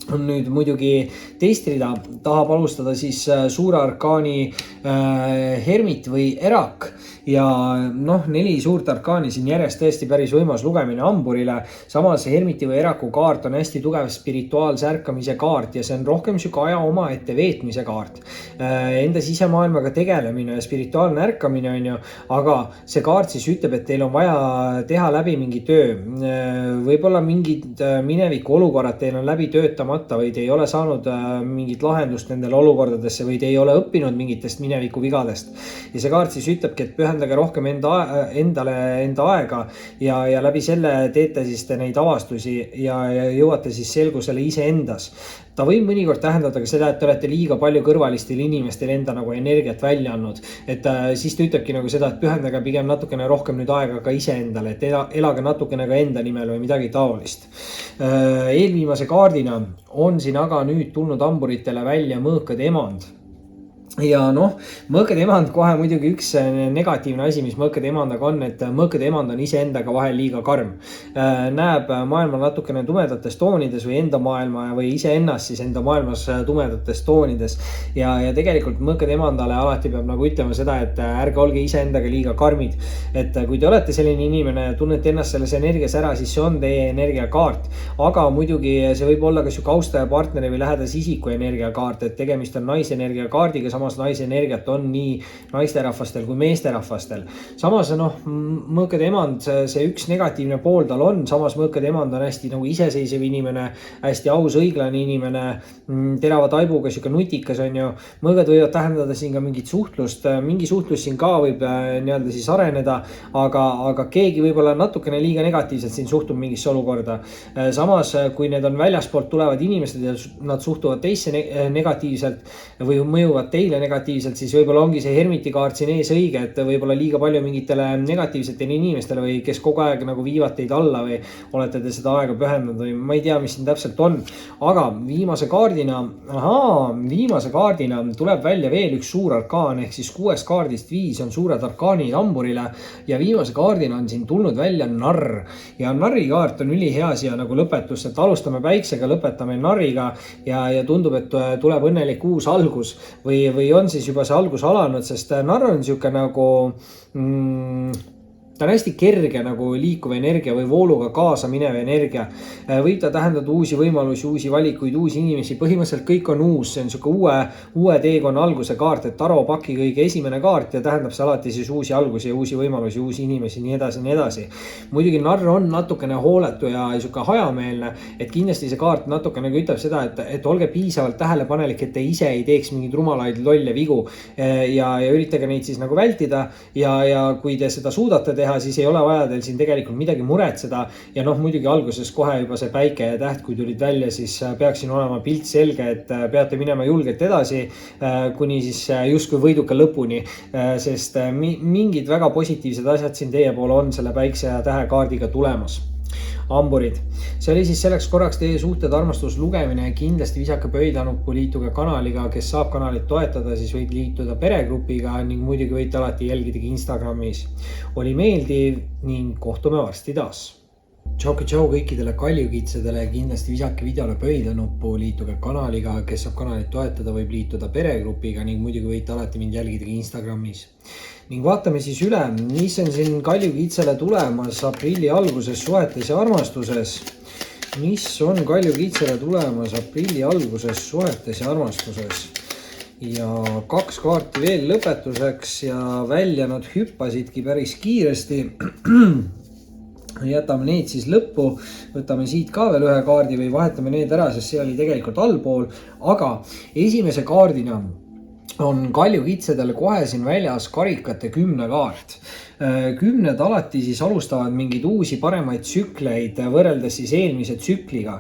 Nüüd muidugi teist-rida tahab alustada siis suure arkaani hermit või erak. Ja 4 suurt arkaani siin järjest tõesti päris võimas lugemine amburile. Samas hermiti või eraku kaart on hästi tugev spirituaalse ärkamise kaart ja see on rohkem siuke aja oma ette veetmise kaart. Enda sisemaailmaga tegelemine ja spirituaalne ärkamine on ju, aga see kaart siis ütleb, et teil on vaja teha läbi mingi töö. Võib-olla mingid mineviku olukorrad teil on läbi töötamata või te ei ole saanud mingit lahendust nendele olukordadesse või te ei ole õppinud mingitest mineviku vigadest. Ja see kaart siis ütlebki, et pühendage rohkem enda aega ja läbi selle teete siis te neid avastusi ja jõuate siis selgusele iseendas. Ta võib mõnikord tähendada ka seda, et te olete liiga palju kõrvalistel inimestel enda nagu energiat välja andnud. Et siis ta ütlebki nagu seda, et pühendage pigem natukene rohkem nüüd aega ka iseendale, et elage natukene ka enda nimel või midagi taolist. Eelviimase kaardina on siin aga nüüd tulnud amburitele välja mõõkade emand. Ja mõõkade emand kohe muidugi üks negatiivne asi, mis mõõkade emandaga on, et mõõkade emand on iseendaga vahel liiga karm. Näeb maailma natukene tumedates toonides või enda maailma või iseennast siis enda maailmas tumedates toonides. Ja tegelikult mõõkade emandale alati peab nagu ütlema seda, et ärge olge iseendaga liiga karmid. Et kui te olete selline inimene ja tunnete ennast selles energias ära, siis see on teie energiakaart. Aga muidugi see võib olla ka siuke austaja partneri või lähedase isiku energiakaart, et tegemist on naisenergiakaardiga, samas naise energiat on nii naisterahvastel kui meesterahvastel. Samas mõõkade emand, see üks negatiivne pool tal on, samas mõõkade emand on hästi nagu iseseisev inimene, hästi aus, õiglane inimene, terava taibuga, siuke nutikas on ju. Mõõgad võivad tähendada siin ka mingit suhtlust, mingi suhtlus siin ka võib nii-öelda siis areneda, aga keegi võib-olla natukene liiga negatiivselt siin suhtub mingisse olukorda. Samas, kui need on väljaspoolt tulevad inimesed ja nad suhtuvad teisse negatiivselt või mõjuvad teile negatiivselt, siis võib-olla ongi see hermiti kaart siin ees õige, et võib-olla liiga palju mingitele negatiivsetele inimestele või kes kogu aeg nagu viivad teid alla või olete te seda aega pühendanud või ma ei tea, mis siin täpselt on. Aga viimase kaardina tuleb välja veel üks suur arkaan, ehk siis 6 kaardist 5 on suured arkaanid amburile ja viimase kaardina on siin tulnud välja narr. Ja narri kaart on ülihea siia nagu lõpetus, et alustame päiksega, lõpetame narriga ja tundub, et tuleb õnnelik uus algus või on siis juba see algus alanud, sest narr on siuke nagu ta on hästi kerge nagu liikuv energia või vooluga kaasa minev energia. Võib ta tähendada uusi võimalusi, uusi valikuid, uusi inimesi. Põhimõtteliselt kõik on uus. See on siuke uue teekonna alguse kaart, et Taro Paki kõige esimene kaart ja tähendab see alati siis uusi algusi ja uusi võimalusi, uusi inimesi, nii edasi. Muidugi narr on natukene hooletu ja siuke hajameelne, et kindlasti see kaart natukene ütleb seda, et olge piisavalt tähelepanelik, et te ise ei teeks mingeid rumalaid lolle vigu ja üritage neid siis nagu vältida ja kui te seda suudate teha, siis ei ole vaja teil siin tegelikult midagi muretseda ja muidugi alguses kohe juba see päike ja täht, kui tulid välja, siis peaks siin olema pilt selge, et peate minema julgelt edasi kuni siis justkui võiduka lõpuni, sest mingid väga positiivsed asjad siin teie poole on selle päikse ja tähe kaardiga tulemas. Amburid. See oli siis selleks korraks teie suhted armastuslugemine. Kindlasti visake pöidlanuppu, liituge kanaliga, kes saab kanalit toetada, siis võid liituda peregrupiga ning muidugi võite alati jälgidagi Instagramis. Oli meeldiv ning kohtume varsti taas. Tšau kõikidele kaljukitsedele, kindlasti visake videole pöidlanuppu, liituge kanaliga, kes saab kanalit toetada, võib liituda peregrupiga ning muidugi võite alati mind jälgidagi Instagramis. Ning vaatame siis üle, mis on siin kaljukitsele tulemas aprilli alguses suhetes ja armastuses. Mis on kaljukitsele tulemas aprilli alguses suhetes ja armastuses. Ja 2 kaarti veel lõpetuseks ja välja nad hüppasidki päris kiiresti. Jätame need siis lõppu, võtame siit ka veel ühe kaardi või vahetame need ära, sest see oli tegelikult allpool. Aga esimese kaardina on kaljukitsedel kohe siin väljas karikate 10 kaart. 10 alati siis alustavad mingeid uusi paremaid tsükleid võrreldes siis eelmise tsükliga.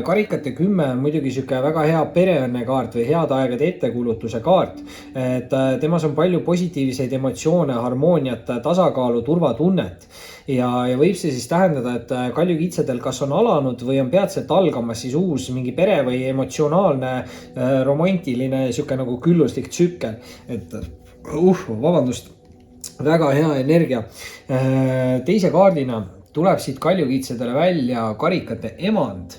Karikate 10 on muidugi sihuke väga hea pereõnne kaart või head aegade ettekulutuse kaart. Et temas on palju positiivseid emotsioone, harmooniat, tasakaalu, turvatunnet. Ja võib see siis tähendada, et kaljukitsedel kas on alanud või on peatselt algamas siis uus mingi pere või emotsionaalne romantiline sihuke nagu külluslik tsükkel. Et vabandust, väga hea energia. Teise kaardina tuleb siit kaljukitsedele välja karikate emand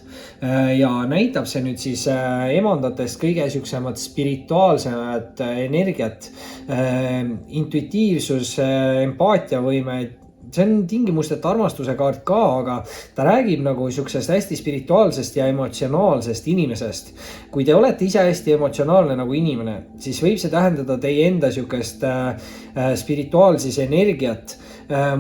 ja näitab see nüüd siis emandatest kõige siuksemat spirituaalsemat energiat, intuitiivsus, empaatiavõime. See on tingimusteta armastuse kaart ka, aga ta räägib nagu siuksest hästi spirituaalsest ja emotsionaalsest inimesest. Kui te olete ise hästi emotsionaalne nagu inimene, siis võib see tähendada teie enda siukest spirituaalses energiat.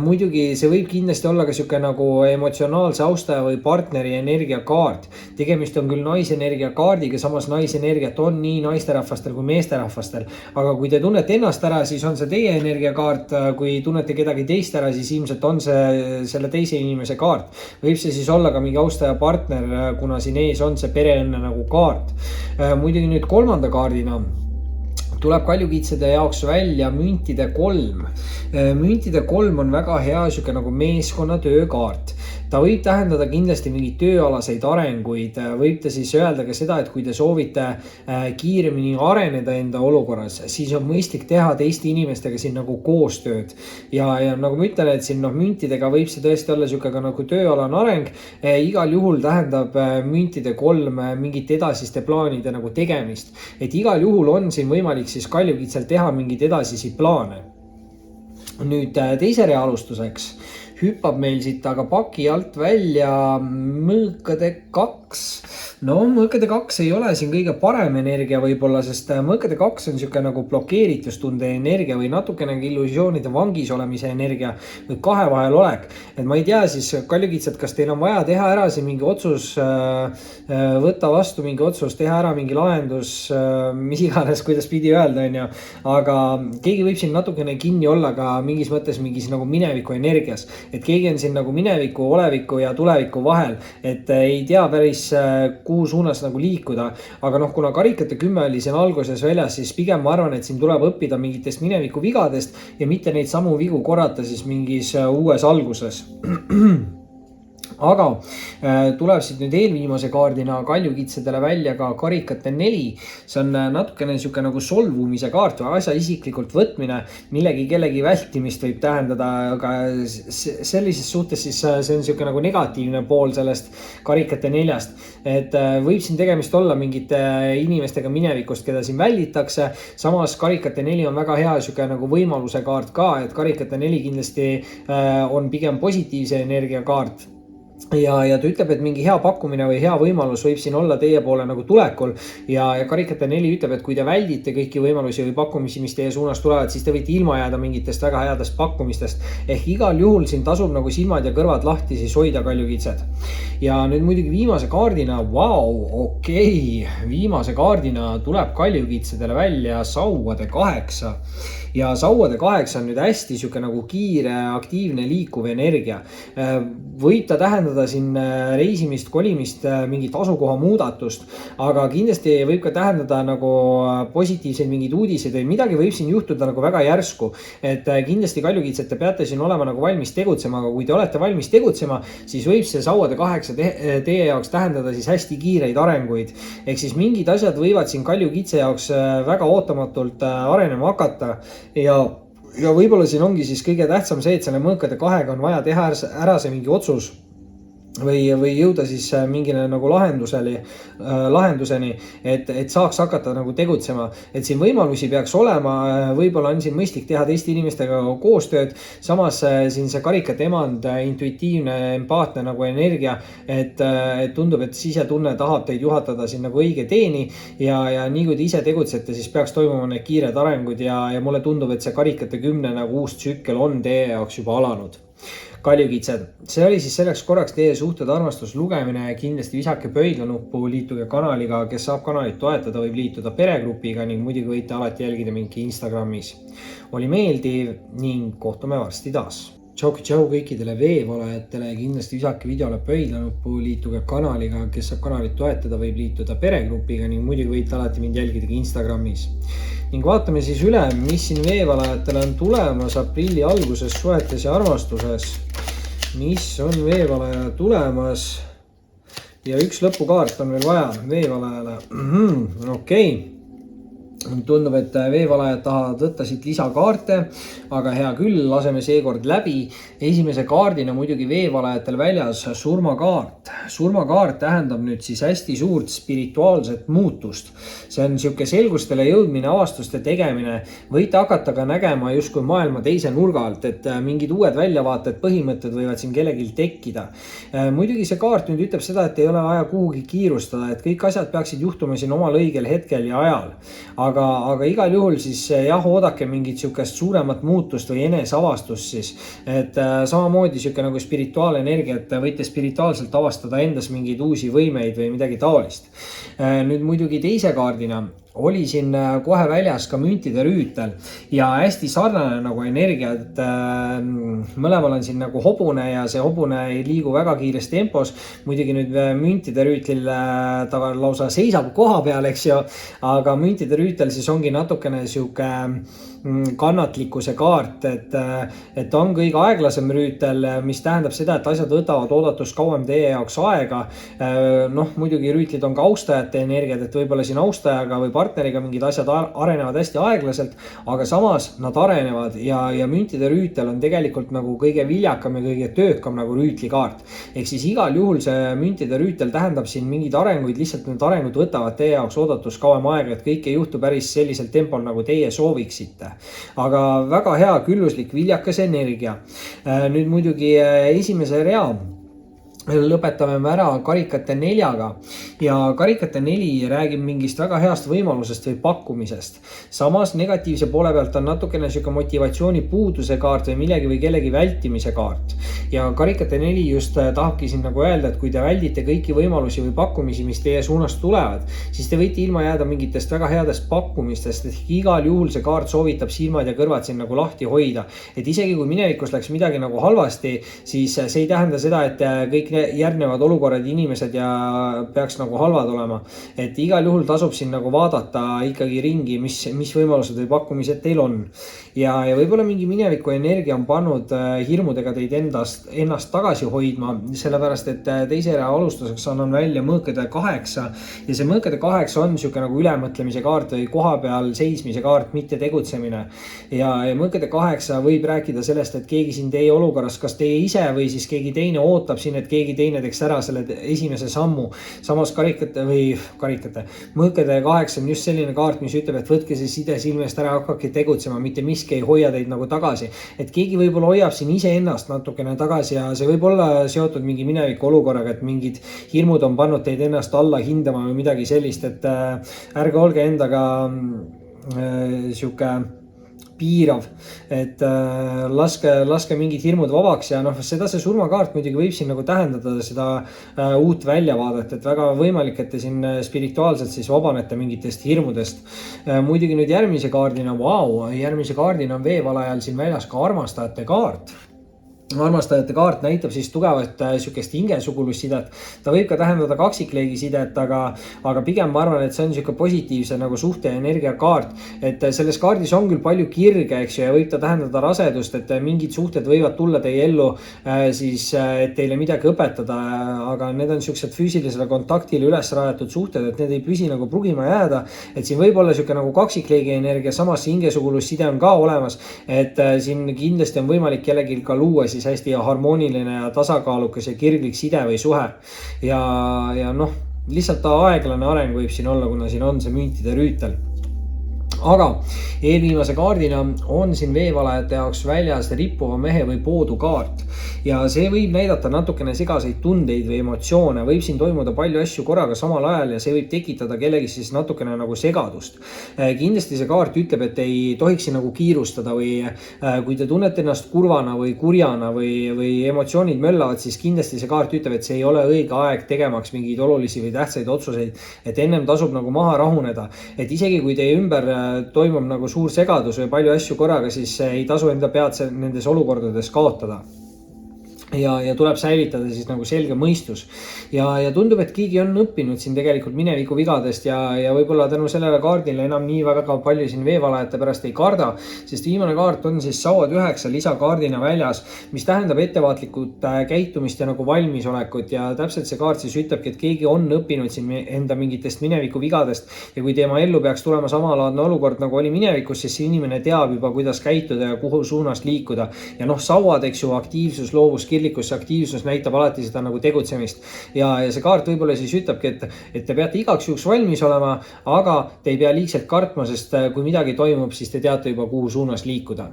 Muidugi see võib kindlasti olla ka siuke nagu emotsionaalse austaja või partneri energia kaart. Tegemist on küll naisenergia kaardiga, samas naisenergiat on nii naisterahvastel kui meesterahvastel. Aga kui te tunnete ennast ära, siis on see teie energia kaart. Kui tunnete kedagi teist ära, siis ilmselt on see selle teise inimese kaart. Võib see siis olla ka mingi austaja partner, kuna siin ees on see pereõnne nagu kaart. Muidugi nüüd kolmanda kaardina tuleb kaljukitsede jaoks välja müntide 3. Müntide 3 on väga hea siuke nagu meeskonnatöö kaart. Ta võib tähendada kindlasti mingeid tööalaseid arenguid, võib ta siis öelda ka seda, et kui te soovite kiiremini areneda enda olukorras, siis on mõistlik teha teiste inimestega siin nagu koostööd. Ja nagu ma ütlen, et siin müntidega võib see tõesti olla siuke ka nagu tööalane areng. Igal juhul tähendab müntide 3 mingit edasiste plaanide nagu tegemist. Et igal juhul on siin võimalik siis kaljukitsel teha mingeid edasisi plaane. Nüüd teise rea alustuseks hüppab meil siit aga paki alt välja mõõkade 2. No mõõkade 2 ei ole siin kõige parem energia võib-olla, sest mõõkade 2 on siuke nagu blokeeritustunde energia või natukene illusioonide vangis olemise energia või kahe vahel olek. Et ma ei tea siis kaljukitsed, kas teil on vaja teha ära siin mingi otsus, võtta vastu mingi otsus, teha ära mingi lahendus, mis iganes, kuidas pidi öelda, on ju. Aga keegi võib siin natukene kinni olla ka mingis mõttes mingis nagu mineviku energias. Et keegi on siin nagu mineviku, oleviku ja tuleviku vahel, et ei tea päris kuhu suunas nagu liikuda. Aga kuna karikate 10 oli siin alguses väljas, siis pigem ma arvan, et siin tuleb õppida mingitest mineviku vigadest ja mitte neid samu vigu korrata siis mingis uues alguses. Aga tuleb siit nüüd eelviimase kaardina kaljukitsedele välja ka karikate 4. See on natukene siuke nagu solvumise kaart või asja isiklikult võtmine, kellegi vältimist võib tähendada, aga sellises suhtes siis see on siuke nagu negatiivne pool sellest karikate 4. Et võib siin tegemist olla mingite inimestega minevikust, keda siin välditakse. Samas karikate 4 on väga hea siuke nagu võimaluse kaart ka, et karikate 4 kindlasti on pigem positiivse energia kaart. Ja ta ütleb, et mingi hea pakkumine või hea võimalus võib siin olla teie poole nagu tulekul ja karikate 4 ütleb, et kui te väldite kõiki võimalusi või pakkumisi, mis teie suunas tulevad, siis te võite ilma jääda mingitest väga headest pakkumistest. Ehk igal juhul siin tasub nagu silmad ja kõrvad lahti siis hoida kaljukitsed. Ja nüüd muidugi viimase kaardina, viimase kaardina tuleb kaljukitsedele välja sauade 8. Ja sauade 8 on nüüd hästi siuke nagu kiire, aktiivne, liikuv energia. Võib ta tähendada siin reisimist, kolimist, mingit asukoha muudatust, aga kindlasti võib ka tähendada nagu positiivseid mingeid uudiseid või midagi võib siin juhtuda nagu väga järsku. Et kindlasti kaljukitsed te peate siin olema nagu valmis tegutsema, aga kui te olete valmis tegutsema, siis võib see sauade 8 teie jaoks tähendada siis hästi kiireid arenguid. Ehk siis mingid asjad võivad siin kaljukitse jaoks väga ootamatult arenema hakata. Ja võib-olla siin ongi siis kõige tähtsam see, et selle mõõkade 2 on vaja teha ära see mingi otsus või jõuda siis mingile nagu lahenduseni, et saaks hakata nagu tegutsema. Et siin võimalusi peaks olema, võib-olla on siin mõistlik teha teiste inimestega koostööd. Samas siin see karikate emand, intuitiivne, empaatne nagu energia, et tundub, et sisetunne tahab teid juhatada siin nagu õige teeni ja nii kui te ise tegutsete, siis peaks toimuma need kiired arengud ja mulle tundub, et see karikate 10 nagu uus tsükkel on teie jaoks juba alanud. Kaljukitsed, see oli siis selleks korraks teie suhted armastuslugemine, kindlasti visake pöidlanuppu, liituge kanaliga, kes saab kanalit toetada, võib liituda peregrupiga ning muidugi võite alati jälgida mind Instagramis. Oli meeldiv ning kohtume varsti taas. Tšau kõikidele veevalajatele, kindlasti visake videole pöidlanuppu, liituge kanaliga, kes saab kanalit toetada, võib liituda peregrupiga ning muidugi võite alati mind jälgida Instagramis. Ning vaatame siis üle, mis siin veevalajatele on tulemas aprilli alguses suhetes ja armastuses. Mis on veevalajale tulemas? Ja üks lõpukaart on veel vaja veevalajale. Okei. Tundub, et veevalajad tahavad võtta siit lisakaarte, aga hea küll, laseme seekord läbi. Esimese kaardina muidugi veevalajatel väljas surmakaart. Surmakaart tähendab nüüd siis hästi suurt spirituaalset muutust. See on siuke selgustele jõudmine, avastuste tegemine. Võite hakata ka nägema justkui maailma teise nurga alt, et mingid uued väljavaated, põhimõtted võivad siin kellelgi tekkida. Muidugi see kaart nüüd ütleb seda, et ei ole vaja kuhugi kiirustada, et kõik asjad peaksid juhtuma siin omal õigel hetkel ja ajal. Aga igal juhul siis jah, oodake mingit siukest suuremat muutust või eneseavastust siis. Et samamoodi siuke nagu spirituaalenergia, et võite spirituaalselt avastada endas mingeid uusi võimeid või midagi taolist. Nüüd muidugi teise kaardina oli siin kohe väljas ka müntide rüütel ja hästi sarnane nagu energia, et mõlemal on siin nagu hobune ja see hobune ei liigu väga kiires tempos. Muidugi nüüd müntide rüütlil ta lausa seisab koha peal, eks ju, aga müntide rüütel siis ongi natukene siuke kannatlikkuse kaart, et on kõige aeglasem rüütel, mis tähendab seda, et asjad võtavad oodatust kauem teie jaoks aega. Muidugi rüütlid on ka austajate energiat, et võib-olla siin austajaga või partneriga mingid asjad arenevad hästi aeglaselt, aga samas nad arenevad ja müntide rüütel on tegelikult nagu kõige viljakam ja kõige töökam nagu rüütlikaart. Ehk siis igal juhul see müntide rüütel tähendab siin mingid arenguid, lihtsalt need arengud võtavad teie jaoks oodatust kauem aega, et kõik ei juhtu päris sellisel tempol, nagu teie sooviksite. Aga väga hea, külluslik, viljakas energia. Nüüd muidugi esimese rea lõpetame ära karikate 4-ga ja karikate 4 räägib mingist väga heast võimalusest või pakkumisest. Samas negatiivse poole pealt on natukene siuke motivatsiooni puuduse kaart või millegi või kellegi vältimise kaart. Ja karikate 4 just tahabki siin nagu öelda, et kui te väldite kõiki võimalusi või pakkumisi, mis teie suunast tulevad, siis te võite ilma jääda mingitest väga headest pakkumistest, et igal juhul see kaart soovitab silmad ja kõrvad siin nagu lahti hoida. Et isegi kui minevikus läks midagi nagu halvasti, siis see ei tähenda seda, et kõik järgnevad olukorrad inimesed ja peaks nagu halvad olema. Et igal juhul tasub siin nagu vaadata ikkagi ringi, mis võimalused või pakkumised teil on. Ja võib-olla mingi mineviku energia on pannud hirmudega teid ennast tagasi hoidma, sellepärast et teise rea alustuseks annan välja mõõkade 8 ja see mõõkade 8 on siuke nagu ülemõtlemise kaart või koha peal seismise kaart, mitte tegutsemine. Ja mõõkade 8 võib rääkida sellest, et keegi siin teie olukorras, kas teie ise või siis keegi teine ootab siin, et keegi teine teeks ära selle esimese sammu. Samas mõõkade 8 on just selline kaart, mis ütleb, et võtke see side silmest ära, hakkake tegutsema, mitte miski ei hoia teid nagu tagasi. Et keegi võib-olla hoiab siin ise ennast natukene tagasi ja see võib olla seotud mingi mineviku olukorraga, et mingid hirmud on pannud teid ennast alla hindama või midagi sellist, et ärge olge endaga siuke piirav, et laske mingid hirmud vabaks ja seda see surmakaart muidugi võib siin nagu tähendada seda uut väljavaadet, et väga võimalik, et te siin spirituaalselt siis vabanete mingitest hirmudest. Muidugi nüüd järgmise kaardina on veevalajal siin väljas ka armastajate kaart. Armastajate kaart näitab siis tugevat siukest hingesugulussidet. Ta võib ka tähendada kaksikleegi sidet, aga pigem ma arvan, et see on siuke positiivse nagu suhte ja energia kaart. Et selles kaardis on küll palju kirge, eks ju, ja võib ta tähendada rasedust, et mingid suhted võivad tulla teie ellu siis, et teile midagi õpetada, aga need on siuksed füüsilisele kontaktile üles rajatud suhted, et need ei püsi nagu prugima jääda. Et siin võib olla siuke nagu kaksikleegi energia, samas hingesugulusside on ka olemas, et siin kindlasti on võimalik kellelgi ka luua siis hästi harmooniline ja tasakaalukas ja kirglik side või suhe. Ja lihtsalt aeglane areng võib siin olla, kuna siin on see müntide rüütel. aga eelviimase kaardina on siin veevalajate jaoks väljas rippuva mehe või poodu kaart ja see võib näidata natukene segaseid tundeid või emotsioone, võib siin toimuda palju asju korraga samal ajal ja see võib tekitada kellegi siis natukene nagu segadust. Kindlasti see kaart ütleb, et ei tohiks siin nagu kiirustada või kui te tunnete ennast kurvana või kurjana või emotsioonid möllavad, siis kindlasti see kaart ütleb, et see ei ole õige aeg tegemaks mingeid olulisi või tähtsaid otsuseid, et ennem tasub nagu maha rahuneda, et isegi kui teie ümber toimub nagu suur segadus või palju asju korraga, siis ei tasu enda pead nendes olukordades kaotada. Ja tuleb säilitada siis nagu selge mõistus ja tundub, et keegi on õppinud siin tegelikult mineviku vigadest ja võib-olla tänu sellele kaardile enam nii väga palju siin veevalajate pärast ei karda, sest viimane kaart on siis sauad 9 lisakaardina väljas, mis tähendab ettevaatlikult käitumist ja nagu valmisolekut ja täpselt see kaart siis ütlebki, et keegi on õppinud siin enda mingitest mineviku vigadest ja kui teema ellu peaks tulema samalaadne olukord nagu oli minevikus, siis see inimene teab juba, kuidas käituda ja kuhu suunas liikuda ja sauad, eks ju, aktiivsus, loovus, kirlikus aktiivsus näitab alati seda nagu tegutsemist ja see kaart võib-olla siis ütlebki, et te peate igaks juhuks valmis olema, aga te ei pea liigselt kartma, sest kui midagi toimub, siis te teate juba, kuhu suunas liikuda.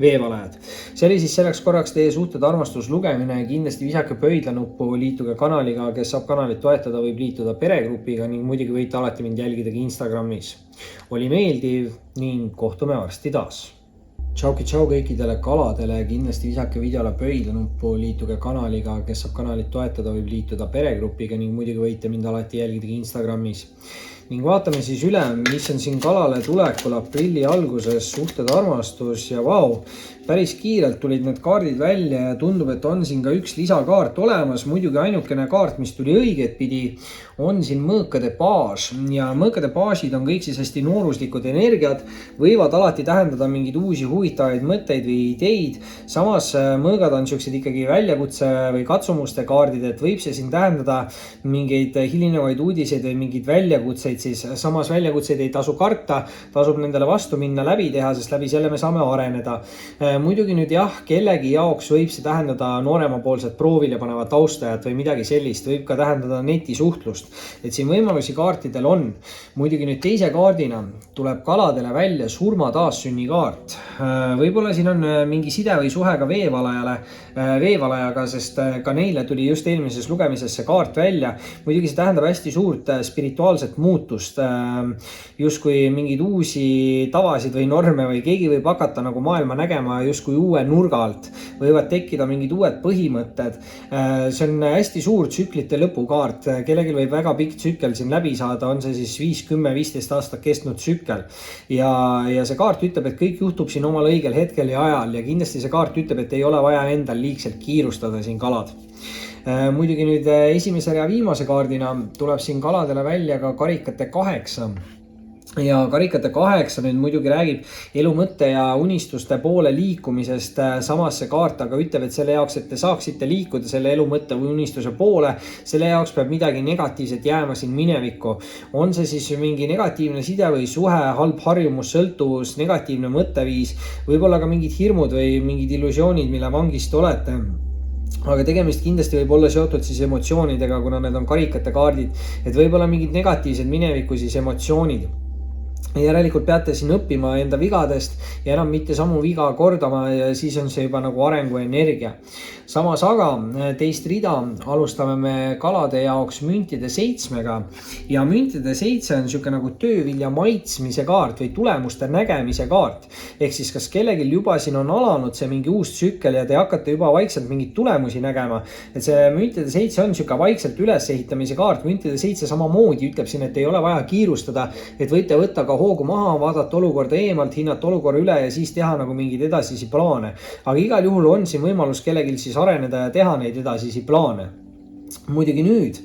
Veevalajad. See oli siis selleks korraks teie suhted armastuslugemine, kindlasti visake pöidlanuppu, liituge kanaliga, kes saab kanalit toetada, võib liituda peregrupiga ning muidugi võite alati mind jälgidagi Instagramis. Oli meeldiv ning kohtume varsti taas. Tšau kõikidele kaladele, kindlasti visake videole pöidlanuppu, liituge kanaliga, kes saab kanalit toetada, võib liituda peregrupiga ning muidugi võite mind alati jälgida Instagramis. Ning vaatame siis üle, mis on siin kalale tulekul aprilli alguses, suhted, armastus ja vau, päris kiirelt tulid need kaardid välja ja tundub, et on siin ka üks lisakaart olemas. Muidugi ainukene kaart, mis tuli õiget pidi, on siin mõõkade baas ja mõõkade baasid on kõik siis hästi nooruslikud energiat, võivad alati tähendada mingeid uusi huvitavaid mõtteid või ideid. Samas mõõgad on siuksed ikkagi väljakutse või katsumuste kaardid, et võib see siin tähendada mingeid hilinevaid uudiseid või mingeid väljakutseid, siis samas väljakutseid ei tasu karta, tasub nendele vastu minna, läbi teha, sest läbi selle me saame areneda. Muidugi nüüd jah, kellegi jaoks võib see tähendada nooremapoolset proovile panevat taustajat või midagi sellist, võib ka tähendada netisuhtlust. Et siin võimalusi kaartidel on. Muidugi nüüd teise kaardina tuleb kaladele välja surma taassünni kaart. Võib-olla siin on mingi side või suhe ka veevalajaga, sest ka neile tuli just eelmises lugemises see kaart välja. Muidugi see tähendab hästi suurt spirituaalset muutust, justkui mingeid uusi tavasid või norme või keegi võib hakata nagu maailma nägema justkui uue nurga alt, võivad tekkida mingid uued põhimõtted. See on hästi suur tsüklite lõpukaart, kellelgi võib väga pikk tsükkel siin läbi saada, on see siis 5, 10, 15 aastat kestnud tsükkel ja see kaart ütleb, et kõik juhtub siin omal õigel hetkel ja ajal ja kindlasti see kaart ütleb, et ei ole vaja endal liigselt kiirustada siin kalad. Muidugi nüüd esimese ja viimase kaardina tuleb siin kaladele välja ka karikate 8 ja karikate 8 nüüd muidugi räägib elu mõtte ja unistuste poole liikumisest. Samas see kaart aga ütleb, et selle jaoks, et te saaksite liikuda selle elu mõtte või unistuse poole, selle jaoks peab midagi negatiivset jääma siin minevikku. On see siis mingi negatiivne side või suhe, halb harjumus, sõltuvus, negatiivne mõtteviis, võib-olla ka mingid hirmud või mingid illusioonid, mille vangist olete. Aga tegemist kindlasti võib olla seotud siis emotsioonidega, kuna need on karikate kaardid, et võib-olla mingid negatiivsed mineviku siis emotsioonid. Järelikult peate siin õppima enda vigadest ja enam mitte samu viga kordama ja siis on see juba nagu arenguenergia. Samas aga teist rida alustame me kalade jaoks müntide 7-ga ja müntide 7 on siuke nagu töövilja maitsmise kaart või tulemuste nägemise kaart. Ehk siis kas kellelgi juba siin on alanud see mingi uus tsükkel ja te hakkate juba vaikselt mingeid tulemusi nägema. Et see müntide 7 on siuke vaikselt ülesehitamise kaart. Müntide 7 samamoodi ütleb siin, et ei ole vaja kiirustada, et võite võtta ka hoogu maha, vaadata olukorda eemalt, hinnata olukorra üle ja siis teha nagu mingeid edasisi plaane. Aga igal juhul on siin võimalus kellelgi siis areneda ja teha neid edasisi plaane. Muidugi nüüd,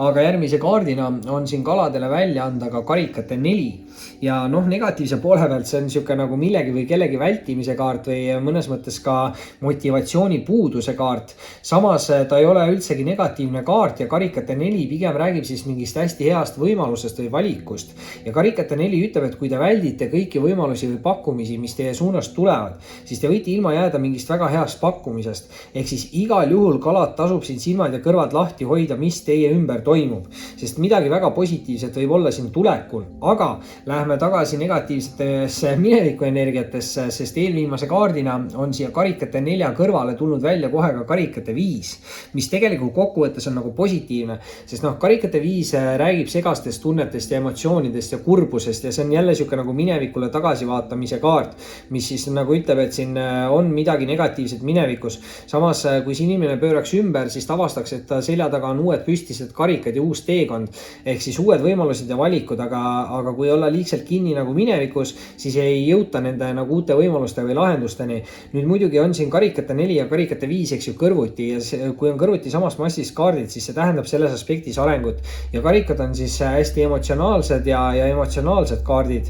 aga järgmise kaardina on siin kaladele välja anda ka karikate 4 ja negatiivse poole pealt see on siuke nagu millegi või kellegi vältimise kaart või mõnes mõttes ka motivatsiooni puuduse kaart. Samas ta ei ole üldsegi negatiivne kaart ja karikate 4 pigem räägib siis mingist hästi heast võimalusest või valikust. Ja karikate 4 ütleb, et kui te väldite kõiki võimalusi või pakkumisi, mis teie suunast tulevad, siis te võite ilma jääda mingist väga heast pakkumisest. Ehk siis igal juhul kalad tasub siin silmad ja kõrvad lahti hoida, mis teie ümber toimub, sest midagi väga positiivset võib olla siin tulekul, aga Lähme tagasi negatiivsetesse minevikuenergiatesse, sest eelviimase kaardina on siia karikate 4 kõrvale tulnud välja kohe ka karikate 5, mis tegelikult kokkuvõttes on nagu positiivne, sest noh, karikate 5 räägib segastest tunnetest ja emotsioonidest ja kurbusest ja see on jälle sihuke nagu minevikule tagasivaatamise kaart, mis siis nagu ütleb, et siin on midagi negatiivset minevikus. Samas, kui see inimene pööraks ümber, siis tavastaks, et ta selja taga on uued püstised karikad ja uus teekond ehk siis uued võimalused ja valikud, aga kui olla liigselt kinni nagu minevikus, siis ei jõuta nende nagu uute võimaluste või lahendusteni. Nüüd muidugi on siin karikate 4 ja karikate 5, eks ju, kõrvuti ja see, kui on kõrvuti samast massist kaardid, siis see tähendab selles aspektis arengut ja karikad on siis hästi emotsionaalsed ja emotsionaalsed kaardid,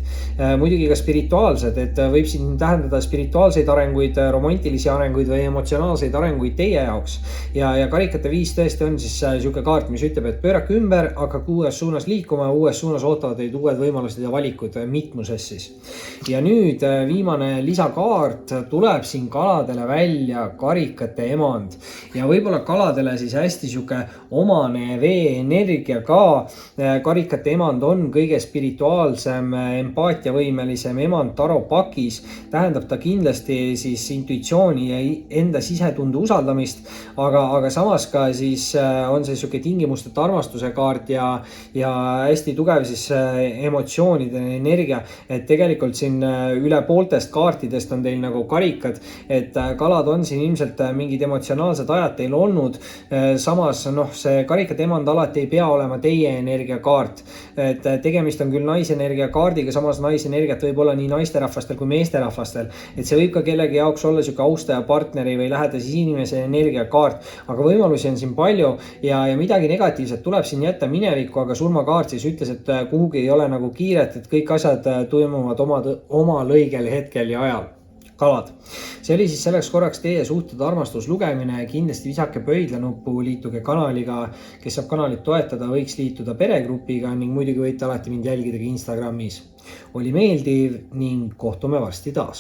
muidugi ka spirituaalsed, et võib siin tähendada spirituaalseid arenguid, romantilisi arenguid või emotsionaalseid arenguid teie jaoks ja karikate 5 tõesti on siis sihuke kaart, mis ütleb, et pöörake ümber, hakake uues suunas liikuma, uues suunas ootavad teid uued võimalused ja valikud mitmuses siis. Ja nüüd viimane lisakaart tuleb siin kaladele välja, karikate emand ja võib-olla kaladele siis hästi sihuke omane veeenergia ka. Karikate emand on kõige spirituaalsem, empaatiavõimelisem emand taropakis, tähendab ta kindlasti siis intuitsiooni ja enda sisetunde usaldamist, aga samas ka siis on see sihuke tingimusteta armastuse kaart ja hästi tugev siis emotsioonide energia, et tegelikult siin üle pooltest kaartidest on teil nagu karikad, et kalad on siin ilmselt mingid emotsionaalsed ajad teil olnud. Samas noh, see karikate emand alati ei pea olema teie energiakaart, et tegemist on küll naisenergia kaardiga, samas naisenergiat võib olla nii naisterahvastel kui meesterahvastel, et see võib ka kellegi jaoks olla sihuke austaja, partneri või lähedase inimese energiakaart, aga võimalusi on siin palju ja midagi negatiivset tuleb siin jätta minevikku, aga surmakaart siis ütles, et kuhugi ei ole nagu kiiret, et kõik asjad toimuvad oma lõigel hetkel ja ajal. Kalad. See oli siis selleks korraks teie suhted armastuslugemine, kindlasti visake pöidlanuppu, liituge kanaliga, kes saab kanalit toetada, võiks liituda peregrupiga ning muidugi võite alati mind jälgida ka Instagramis. Oli meeldiv ning kohtume varsti taas.